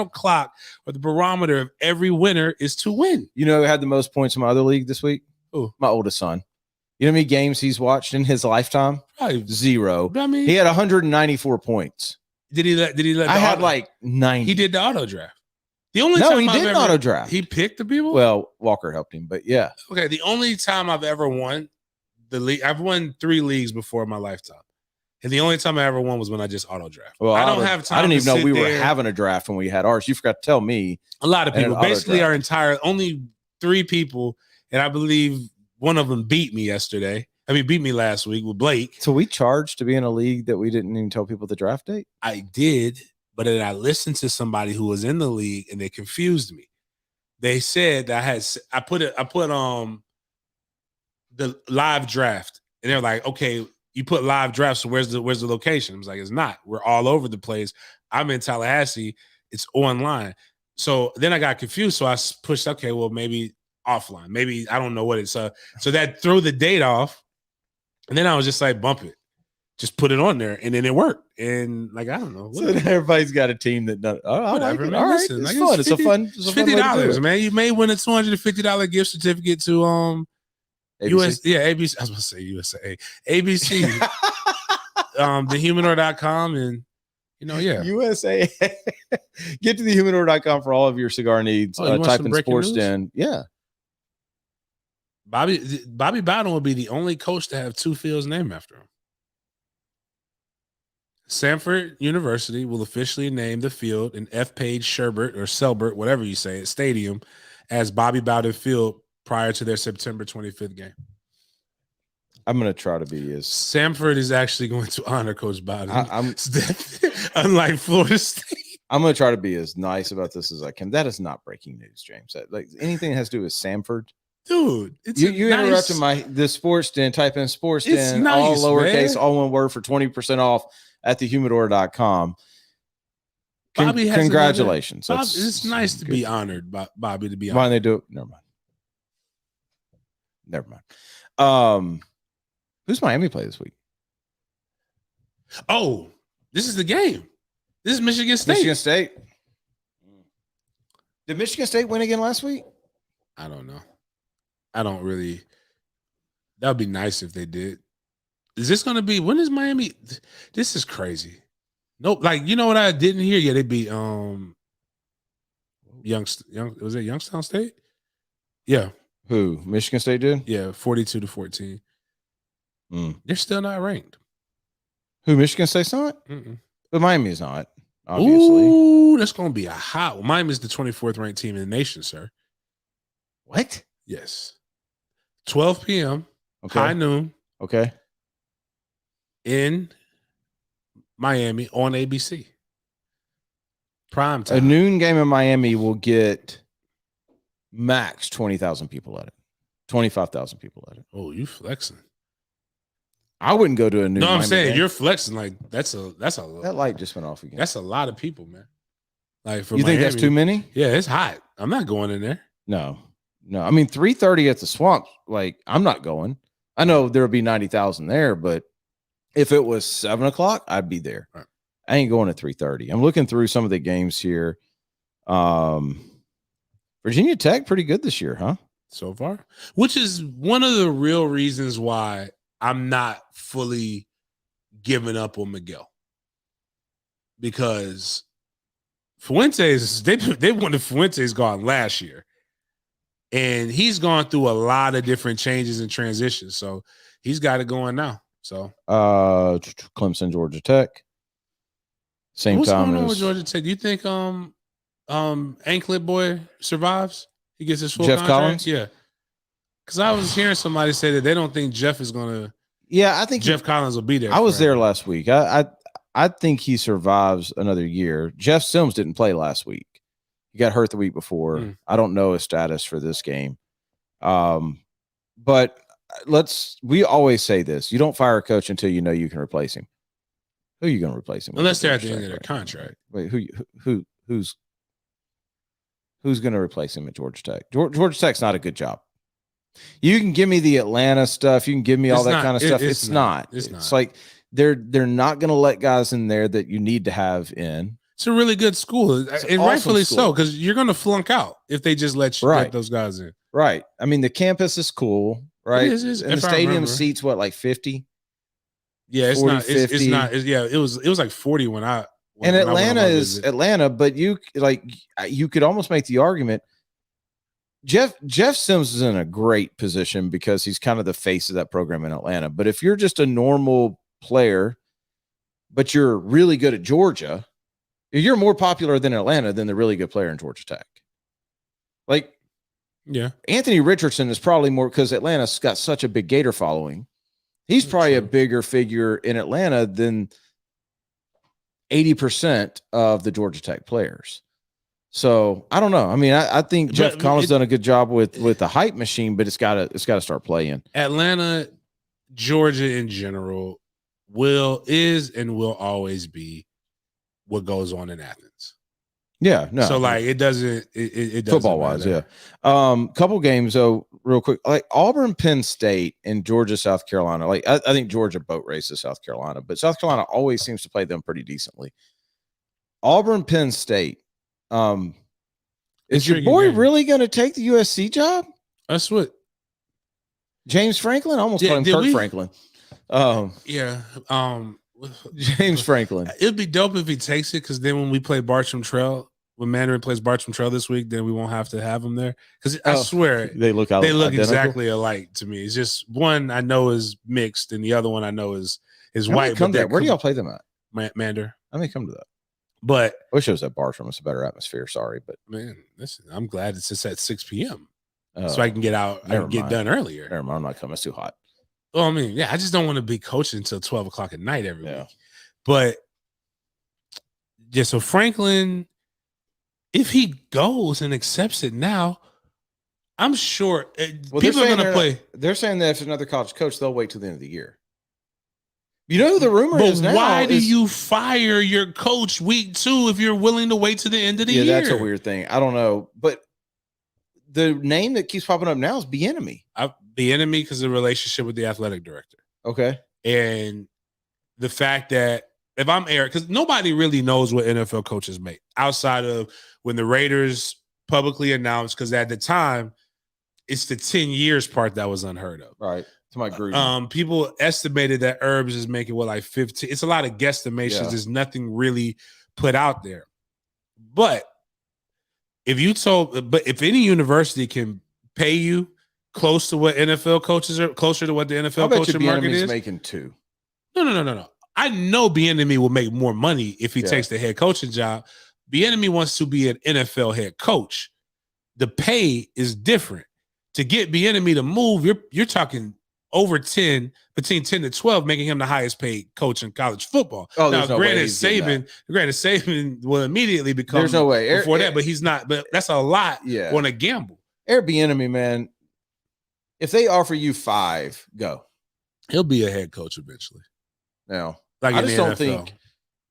clock or the barometer of every winner is to win. You know who had the most points in my other league this week? Who? My oldest son. You know how many games he's watched in his lifetime? Probably 0. I mean, he had 194 points. Did he let? I had like 90. He did the auto draft. The only No, time he didn't auto draft. He picked the people. Well, Walker helped him, but yeah. Okay, the only time I've ever won the league, I've won 3 leagues before in my lifetime, and the only time I ever won was when I just auto draft. Well, I don't have time. I didn't even know we were having a draft when we had ours. You forgot to tell me. A lot of people, basically, our entire only 3 people, and I believe one of them beat me yesterday. I mean, beat me last week with Blake. So we charged to be in a league that we didn't even tell people the draft date? I did, but then I listened to somebody who was in the league and they confused me. They said that I put the live draft, and they're like, okay, you put live draft, so where's the location? I was like, it's not. We're all over the place. I'm in Tallahassee. It's online. So then I got confused. So I pushed, okay, well, maybe offline. Maybe I don't know what it's. So that threw the date off. And then I was just like, bump it. Just put it on there. And then it worked. And like, I don't know. So everybody's got a team that does. Oh, whatever, like man. All right. Listen, it's like, fun. It's $50, man. You may win a $250 gift certificate to ABC? US, yeah, ABC. I was going to say USA. ABC. Thehumidor.com and yeah. USA. Get to thehumidor.com for all of your cigar needs. Type in sportsden. Yeah. Bobby Bowden will be the only coach to have 2 fields named after him. Samford University will officially name the field in F. Page Sherbert or Selbert, whatever you say it, stadium as Bobby Bowden Field prior to their September 25th game. I'm going to try to be as... Samford is actually going to honor Coach Bowden. Unlike Florida State. I'm going to try to be as nice about this as I can. That is not breaking news, James. Like anything that has to do with Samford. Dude, you interrupted the sports den. Type in sports den, nice, all lowercase, man. All one word for 20% off at thehumidor.com. Congratulations. It's nice to be honored, Bobby, to be honored. Why they do it? Never mind. Who's Miami play this week? Oh, this is the game. This is Michigan State. Did Michigan State win again last week? I don't know. I don't really. That would be nice if they did. Is this going to be? When is Miami? This is crazy. Nope. Like, you know what I didn't hear? Yeah, they beat was it Youngstown State? Yeah. Who? Michigan State did? Yeah, 42-14. They're still not ranked. Who? Michigan State's not? But Miami's not. Obviously. Ooh, that's going to be a hot one. Miami's the 24th ranked team in the nation, sir. What? Yes. 12 p.m. Okay. High noon. Okay. In Miami on ABC. Prime time. A noon game in Miami will get max 20,000 people at it. 25,000 people at it. Oh, you flexing. I wouldn't go to a noon. No, I'm Miami saying game. You're flexing. Like that's a that light just went off again. That's a lot of people, man. Like for you Miami, think that's too many? Yeah, it's hot. I'm not going in there. No. I mean 3:30 at the Swamp. Like I'm not going. I know there'll be 90,000 there, but if it was 7:00, I'd be there. Right. I ain't going at 3:30. I'm looking through some of the games here. Virginia Tech pretty good this year, huh? So far, which is one of the real reasons why I'm not fully giving up on Miguel, because Fuentes, they wanted Fuentes gone last year, and he's gone through a lot of different changes and transitions, so he's got it going now. So Clemson, Georgia Tech, what's going on with Georgia Tech? Do you think Anklet boy survives? He gets his full Jeff contract? Collins? Yeah. Because I was hearing somebody say that they don't think Jeff is going to. Yeah, I think Jeff Collins will be there. I was there last week. I think he survives another year. Jeff Sims didn't play last week. He got hurt the week before. I don't know his status for this game. But we always say this. You don't fire a coach until you know you can replace him. Who are you going to replace him with? Unless they're at the end of their contract. Wait, who's going to replace him at Georgia Tech? Georgia Tech's not a good job. You can give me the Atlanta stuff. You can give me all that kind of stuff. It's not. It's like they're not going to let guys in there that you need to have in. It's a really good school, and awesome rightfully so, because you're going to flunk out if they just let those guys in. Right. I mean, the campus is cool, right? It is, and the stadium seats what, like 50? Yeah, it's 40, not. It's not. Yeah, it was like 40 when I And Atlanta is Atlanta, but you could almost make the argument. Jeff Sims is in a great position because he's kind of the face of that program in Atlanta. But if you're just a normal player, but you're really good at Georgia, you're more popular than Atlanta than the really good player in Georgia Tech. Like, yeah, Anthony Richardson is probably more because Atlanta's got such a big Gator following. He's probably a bigger figure in Atlanta than 80% of the Georgia Tech players. So I don't know. I mean, I think Jeff Collins done a good job with the hype machine, but it's got to start playing. Atlanta, Georgia in general is and will always be what goes on in Athens. Yeah, no. So like it doesn't football wise, yeah. Couple games though, real quick. Like Auburn, Penn State, and Georgia, South Carolina. Like I think Georgia boat races South Carolina, but South Carolina always seems to play them pretty decently. Auburn, Penn State. Is your boy really going to take the USC job? That's what James Franklin. I almost called him Kirk Franklin. James Franklin. It'd be dope if he takes it because then when we play Bartram Trail, when Mandarin plays Bartram Trail this week, then we won't have to have him there. Because I swear they look exactly alike to me. It's just one I know is mixed and the other one I know is white. Come there. Where do y'all play them at? Mander. I may come to that. But I wish it was at Bartram. It's a better atmosphere. Sorry, but man, listen, I'm glad it's just at 6 p.m. So I can get out. I can get done earlier. Never mind, I'm not coming. It's too hot. Well, I mean, yeah, I just don't want to be coaching until 12 o'clock at night every week. But yeah, so Franklin, if he goes and accepts it now, I'm sure people are going to play. They're saying that if another college coach, they'll wait till the end of the year. You know who the rumor is now? Why do you fire your coach week 2 if you're willing to wait to the end of the year? Yeah, that's a weird thing. I don't know. But the name that keeps popping up now is Bieniemy. Bieniemy because of the relationship with the athletic director. Okay. And the fact that if I'm Eric, because nobody really knows what NFL coaches make outside of when the Raiders publicly announced, because at the time, it's the 10 years part that was unheard of. Right. People estimated that Herbs is making like 15. It's a lot of guesstimations. Yeah. There's nothing really put out there. But if any university can pay you close to what NFL coaches are, closer to what the NFL coaching market is, making 2. No. I know Bieniemy will make more money if he takes the head coaching job. Bieniemy wants to be an NFL head coach. The pay is different. To get Bieniemy to move, you're talking over 10, between 10 to 12, making him the highest paid coach in college football. Oh, now, granted, Saban will immediately become there's no way before that, but he's not. But that's a lot on a gamble. Bieniemy, man, if they offer you 5, go. He'll be a head coach eventually. Now, like I just don't think.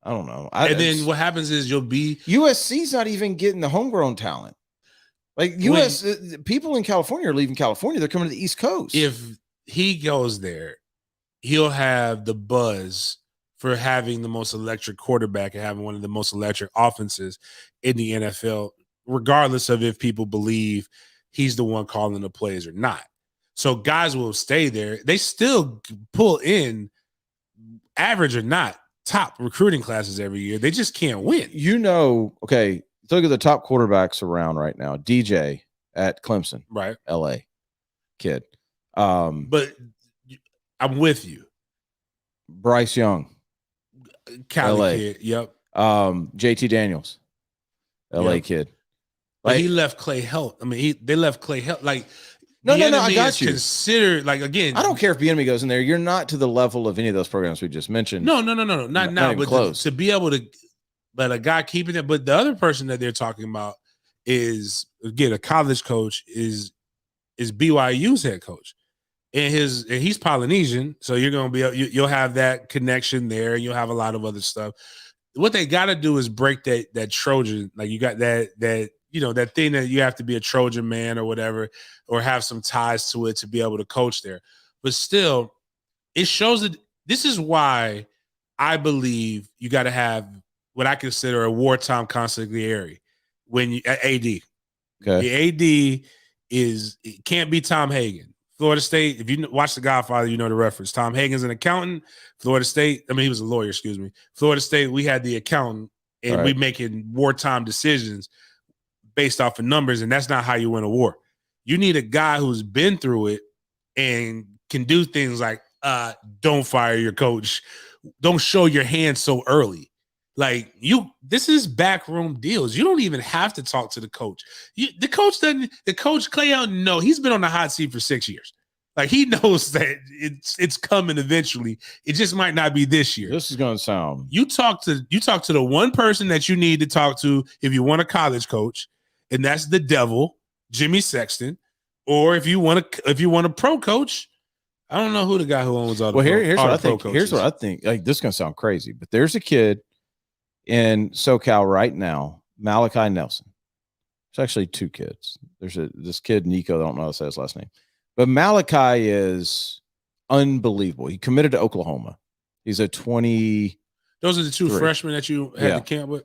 I don't know. And then what happens is you'll be USC's not even getting the homegrown talent. Like people in California are leaving California. They're coming to the East Coast. If he goes there, he'll have the buzz for having the most electric quarterback and having one of the most electric offenses in the NFL, regardless of if people believe he's the one calling the plays or not. So guys will stay there. They still pull in, average or not, top recruiting classes every year. They just can't win. Okay, look at the top quarterbacks around right now. DJ at Clemson, right? LA kid. But I'm with you. Bryce Young, Cali LA kid. Yep. JT Daniels, LA kid. Like, he left Clay Helton. I mean, they left Clay Helton. Like, no, I got you. Considered, like, again, I don't care if Bieniemy goes in there. You're not to the level of any of those programs we just mentioned. No, not now. But close. To be able to let a guy keeping it. But the other person that they're talking about is, again, a college coach is BYU's head coach. And he's Polynesian, so you're gonna you'll have that connection there. You'll have a lot of other stuff. What they got to do is break that Trojan. Like, you got that that thing that you have to be a Trojan man or whatever, or have some ties to it to be able to coach there. But still, it shows that this is why I believe you got to have what I consider a wartime consigliere when you at AD. Okay. The AD it can't be Tom Hagen. Florida State, if you watch The Godfather, you know the reference. Tom Hagen's an accountant. Florida State, he was a lawyer, excuse me. Florida State, we had the accountant and we making wartime decisions based off of numbers, and that's not how you win a war. You need a guy who's been through it and can do things like don't fire your coach, don't show your hand so early. Like this is backroom deals. You don't even have to talk to the coach. The coach Clay Helton, no, he's been on the hot seat for 6 years. Like he knows that it's coming eventually. It just might not be this year. This is going to sound. You talk to the one person that you need to talk to if you want a college coach, and that's the devil, Jimmy Sexton. Or if you want a pro coach, I don't know who the guy who owns all the here's what I think. Here's what I think. Like this is going to sound crazy, but there's a kid in SoCal right now, Malachi Nelson. There's actually two kids. There's this kid, Nico, I don't know how to say his last name. But Malachi is unbelievable. He committed to Oklahoma. He's a 20. Those are the two freshmen that you had to camp with?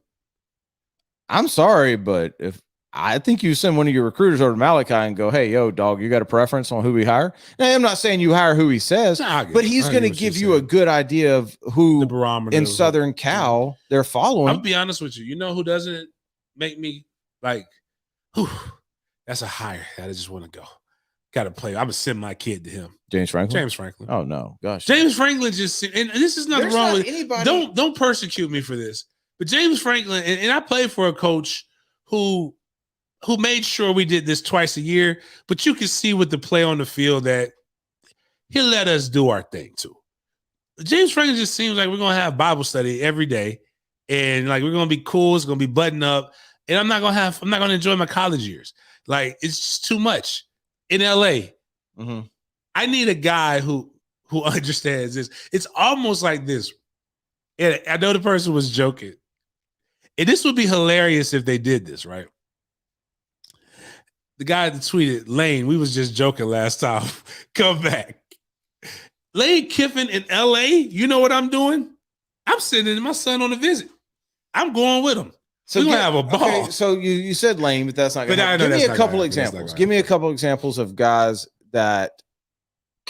I'm sorry, but if I think you send one of your recruiters over to Malachi and go, hey, yo, dog, you got a preference on who we hire? Now, I'm not saying you hire who he says, but he's going to give you a good idea of who the barometer in Southern Cal they're following. I'll be honest with you. You know who doesn't make me like, that's a hire that I just want to go. Got to play. I'm going to send my kid to him. James Franklin? Oh, no. Gosh. James Franklin just, and this is nothing wrong with anybody. Don't persecute me for this. But James Franklin, and I played for a coach who made sure we did this twice a year, but you can see with the play on the field that he'll let us do our thing too. James Franklin just seems like we're going to have Bible study every day, and like we're going to be cool, it's going to be buttoned up, and I'm not going to enjoy my college years. Like it's just too much. In LA, I need a guy who understands this. It's almost like this. And I know the person was joking. And this would be hilarious if they did this, right? The guy that tweeted, Lane, we was just joking last time. Come back. Lane Kiffin in LA, you know what I'm doing? I'm sending my son on a visit. I'm going with him. So we're going to have a ball. Okay, so you said Lane, but that's not going to happen. Give me a couple examples. Give me a couple examples of guys that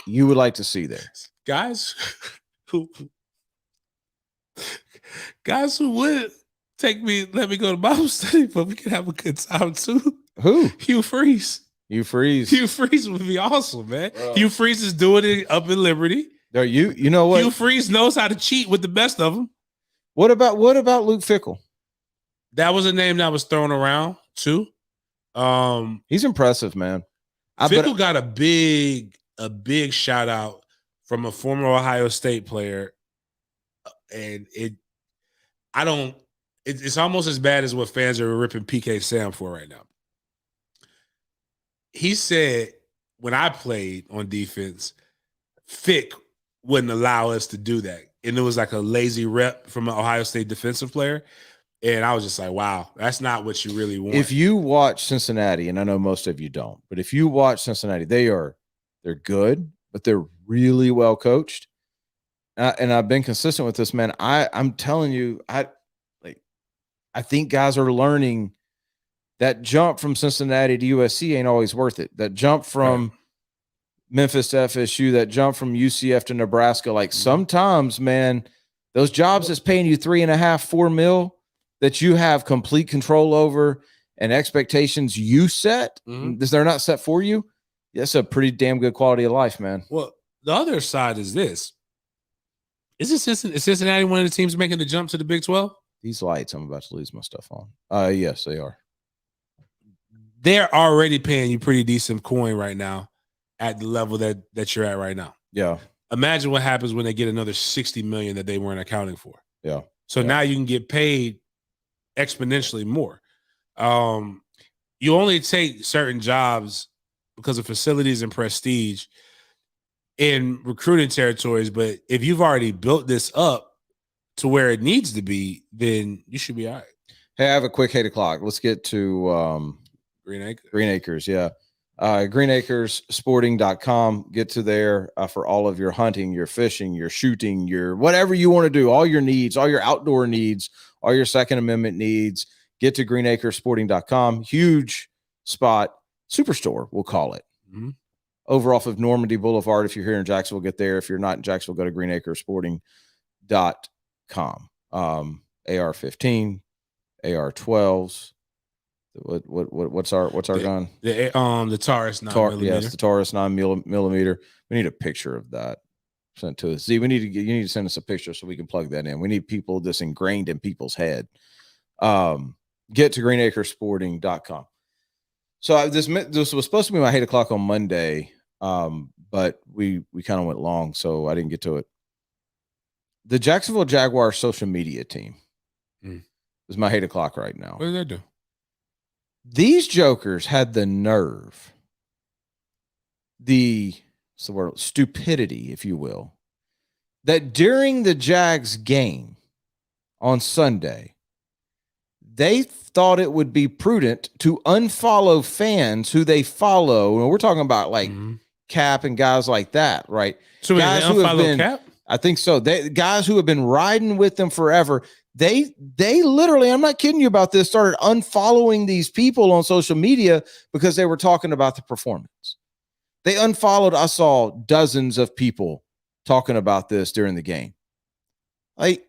you would like to see there. Guys who would let me go to Bible study, but we could have a good time too. Who? Hugh Freeze. Hugh Freeze would be awesome, man. Bro. Hugh Freeze is doing it up in Liberty. You know what? Hugh Freeze knows how to cheat with the best of them. What about Luke Fickell? That was a name that was thrown around too. He's impressive, man. Fickell got a big shout out from a former Ohio State player, and it's almost as bad as what fans are ripping PK Sam for right now. He said when I played on defense, Fick wouldn't allow us to do that. And it was like a lazy rep from an Ohio State defensive player. And I was just like, wow, that's not what you really want. If you watch Cincinnati, and I know most of you don't, but if you watch Cincinnati, they're good, but they're really well coached. And I've been consistent with this, man. I'm telling you, I think guys are learning that jump from Cincinnati to USC ain't always worth it. That jump from Memphis to FSU, that jump from UCF to Nebraska, like sometimes, man, those jobs that's paying you $3.5, $4 million that you have complete control over and expectations you set, they're not set for you. That's a pretty damn good quality of life, man. Well, the other side is this. Is Cincinnati one of the teams making the jump to the Big 12? These lights, I'm about to lose my stuff on. Yes, they are. They're already paying you pretty decent coin right now at the level that you're at right now. Yeah. Imagine what happens when they get another $60 million that they weren't accounting for. Yeah. So now you can get paid exponentially more. You only take certain jobs because of facilities and prestige in recruiting territories. But if you've already built this up to where it needs to be, then you should be all right. Hey, I have a quick 8 o'clock. Let's get to Green Acres. Green Acres, yeah. greenacresporting.com. Get to there for all of your hunting, your fishing, your shooting, your whatever you want to do, all your needs, all your outdoor needs, all your Second Amendment needs. Get to greenacresporting.com. Huge spot, superstore, we'll call it. Over off of Normandy Boulevard. If you're here in Jacksonville, get there. If you're not in Jacksonville, go to greenacresporting.com. AR-15, AR-12s. What's our gun? The Taurus 9mm. Yes, the Taurus 9mm. We need a picture of that sent to us. See, you need to send us a picture so we can plug that in. We need people this ingrained in people's head. Get to greenacresporting.com. So this was supposed to be my 8 o'clock on Monday, but we kind of went long, so I didn't get to it. The Jacksonville Jaguars social media team is my 8 o'clock right now. What did they do? These jokers had the nerve, stupidity, if you will, that during the Jags game on Sunday, they thought it would be prudent to unfollow fans who they follow. And we're talking about like Cap and guys like that, right? So guys who have been Cap? I think so. Guys who have been riding with them forever. They literally, I'm not kidding you about this, started unfollowing these people on social media because they were talking about the performance. They unfollowed. I saw dozens of people talking about this during the game. Like,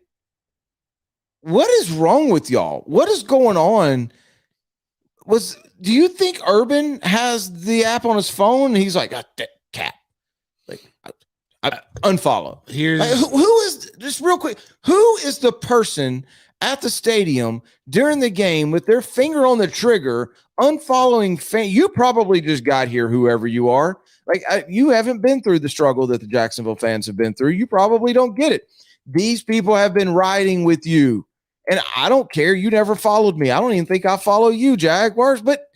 what is wrong with y'all? What is going on? Do you think Urban has the app on his phone and he's like, Cap? Like, I unfollow. Who is, just real quick, who is the person at the stadium during the game with their finger on the trigger unfollowing fan? You probably just got here, whoever you are. Like, you haven't been through the struggle that the Jacksonville fans have been through. You probably don't get it. These people have been riding with you, and I don't care. You never followed me. I don't even think I follow you, Jaguars, but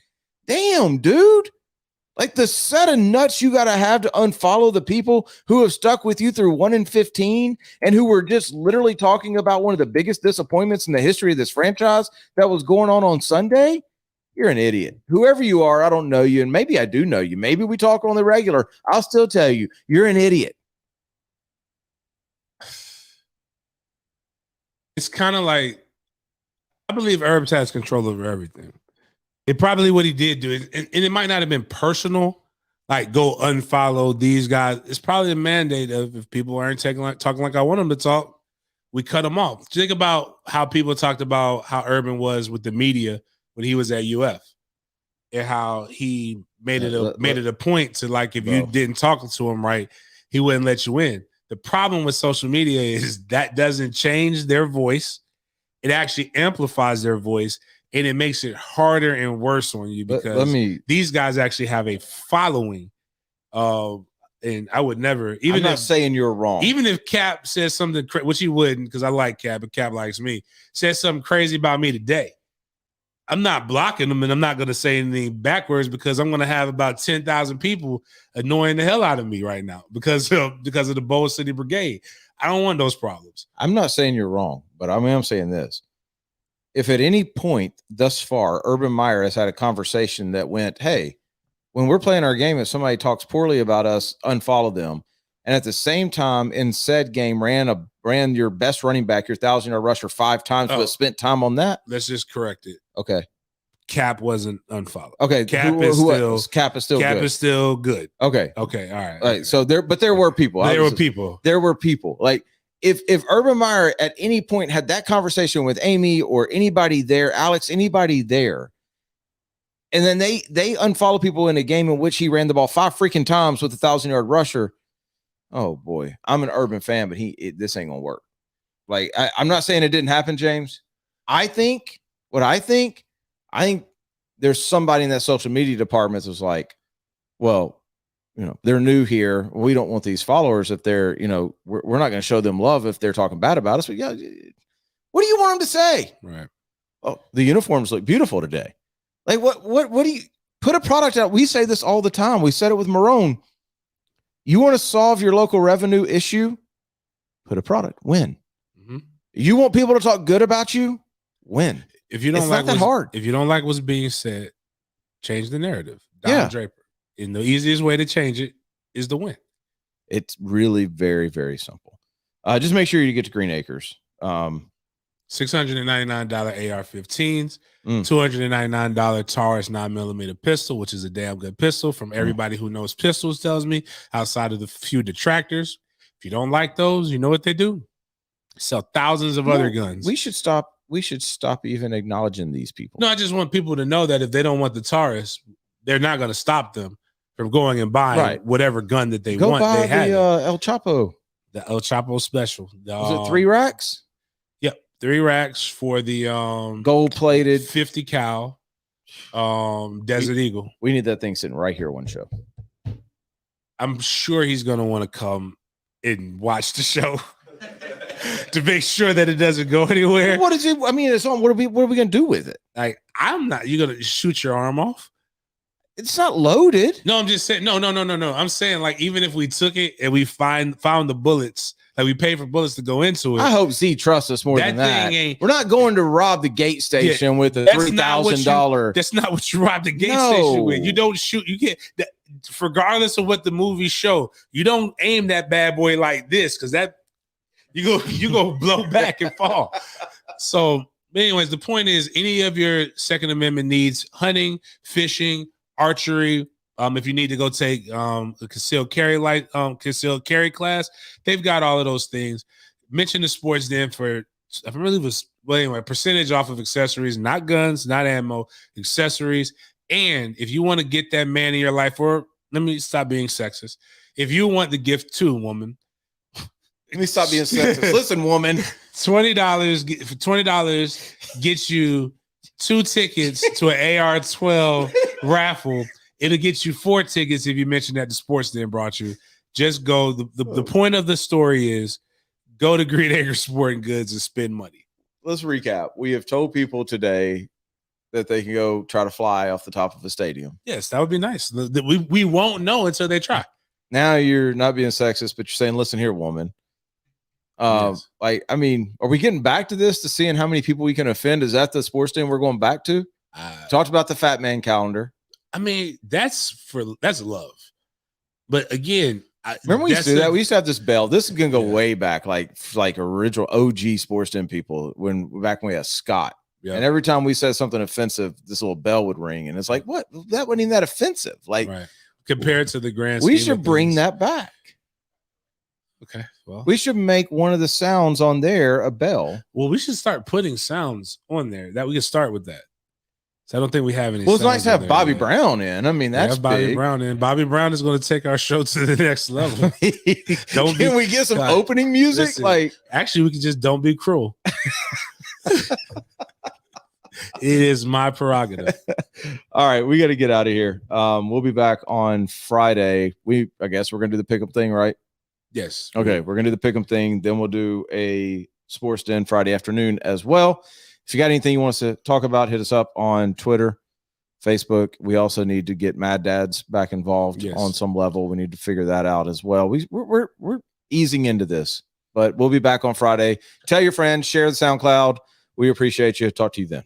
damn, dude. Like, the set of nuts you got to have to unfollow the people who have stuck with you through 1-15 and who were just literally talking about one of the biggest disappointments in the history of this franchise that was going on Sunday. You're an idiot. Whoever you are, I don't know you, and maybe I do know you. Maybe we talk on the regular. I'll still tell you, you're an idiot. It's kind of like, I believe Herbs has control over everything. It probably what he did do it, and it might not have been personal, like go unfollow these guys. It's probably a mandate of if people aren't talking like I want them to talk, we cut them off. Think about how people talked about how Urban was with the media when he was at UF, and how he made it a point to, like, if you didn't talk to him right, he wouldn't let you in. The problem with social media is that doesn't change their voice. It actually amplifies their voice. And it makes it harder and worse on you because these guys actually have a following. And I would never, I'm not saying you're wrong. Even if Cap says something, which he wouldn't, because I like Cap, but Cap likes me, says something crazy about me today, I'm not blocking them, and I'm not going to say anything backwards because I'm going to have about 10,000 people annoying the hell out of me right now because of the Bowl City Brigade. I don't want those problems. I'm not saying you're wrong, but I'm saying this. If at any point thus far, Urban Meyer has had a conversation that went, hey, when we're playing our game, if somebody talks poorly about us, unfollow them. And at the same time, in said game, ran your best running back, your 1,000-yard rusher 5 times, but spent time on that. Let's just correct it. Okay. Cap wasn't unfollowed. Okay. Cap is still good. Okay. All right. All right. So there were people. There were people. Like, if Urban Meyer at any point had that conversation with Amy or anybody there, Alex, anybody there, and then they unfollow people in a game in which he ran the ball 5 freaking times with a 1,000-yard rusher, oh boy, I'm an Urban fan, but this ain't gonna work. Like, I'm not saying it didn't happen, James. I think there's somebody in that social media department that's like, well, they're new here. We don't want these followers if they're, we're not going to show them love if they're talking bad about us. But yeah, what do you want them to say? Right. Oh, the uniforms look beautiful today. Like, what do you put a product out? We say this all the time. We said it with Marone. You want to solve your local revenue issue? Put a product. Win. Mm-hmm. You want people to talk good about you? Win. If you don't like that hard. If you don't like what's being said, change the narrative. Don Draper. And the easiest way to change it is to win. It's really very, very simple. Just make sure you get to Green Acres. $699 AR-15s, $299 Taurus 9mm pistol, which is a damn good pistol from everybody who knows pistols, tells me, outside of the few detractors. If you don't like those, you know what they do? Sell thousands of other guns. We should stop we should stop even acknowledging these people. No, I just want people to know that if they don't want the Taurus, they're not going to stop them from going and buying whatever gun that they want. Buy they had El Chapo. The El Chapo special. Was it 3 racks? Yep, 3 racks for the gold-plated 50 cal Desert Eagle. We need that thing sitting right here one show. I'm sure he's going to want to come and watch the show to make sure that it doesn't go anywhere. What is it? I mean, it's on. What are we going to do with it? Like, I'm not. You're going to shoot your arm off? It's not loaded. No, I'm just saying. No. I'm saying, like, even if we took it and we found the bullets, like we paid for bullets to go into it. I hope Z trusts us more than that. We're not going to rob the gate station with a $3,000. That's not what you rob the gate station with. You don't shoot. You can't. Regardless of what the movies show, you don't aim that bad boy like this because that you go blow back and fall. So, anyways, the point is, any of your Second Amendment needs, hunting, fishing, archery. If you need to go take a concealed carry class, they've got all of those things. Mention the Sports Den for, I believe it was, well, anyway, percentage off of accessories, not guns, not ammo, accessories. And if you want to get that man in your life, or let me stop being sexist. If you want the gift too, woman. Let me stop being sexist. Listen, woman. $20 gets you 2 tickets to an AR-12 raffle. It'll get you 4 tickets if you mention that the Sports Den brought you. Just go. The point of the story is go to Green Acre Sporting Goods and spend money. Let's recap. We have told people today that they can go try to fly off the top of a stadium. Yes, that would be nice. We won't know until they try. Now you're not being sexist, but you're saying, listen here, woman. Yes. Like, I mean, are we getting back to this, to seeing how many people we can offend? Is that the Sports Den we're going back to? Talked about the Fat Man calendar. I mean, that's love. But again, remember we used to do that? We used to have this bell. This is gonna go way back, like original OG Sports Den people, back when we had Scott. Yeah. And every time we said something offensive, this little bell would ring, and it's like, what? That wasn't even that offensive. Like, compared to the grand scheme, we should bring that back. Okay, well, we should make one of the sounds on there a bell. Well, we should start putting sounds on there. That we can start with that. So I don't think we have any. Well, it's nice to have Bobby Brown in. I mean, that's Bobby big. Brown in. Bobby Brown is going to take our show to the next level. Can we get some opening music? Listen, like, actually, we can just don't be cruel. It is my prerogative. All right, we got to get out of here. We'll be back on Friday. I guess we're gonna do the pickup thing, right? Yes. Okay, we're gonna do the pickup thing. Then we'll do a Sports Den Friday afternoon as well. If you got anything you want us to talk about, hit us up on Twitter, Facebook. We also need to get Mad Dads back involved on some level. We need to figure that out as well. We're easing into this, but we'll be back on Friday. Tell your friends, share the SoundCloud. We appreciate you. Talk to you then.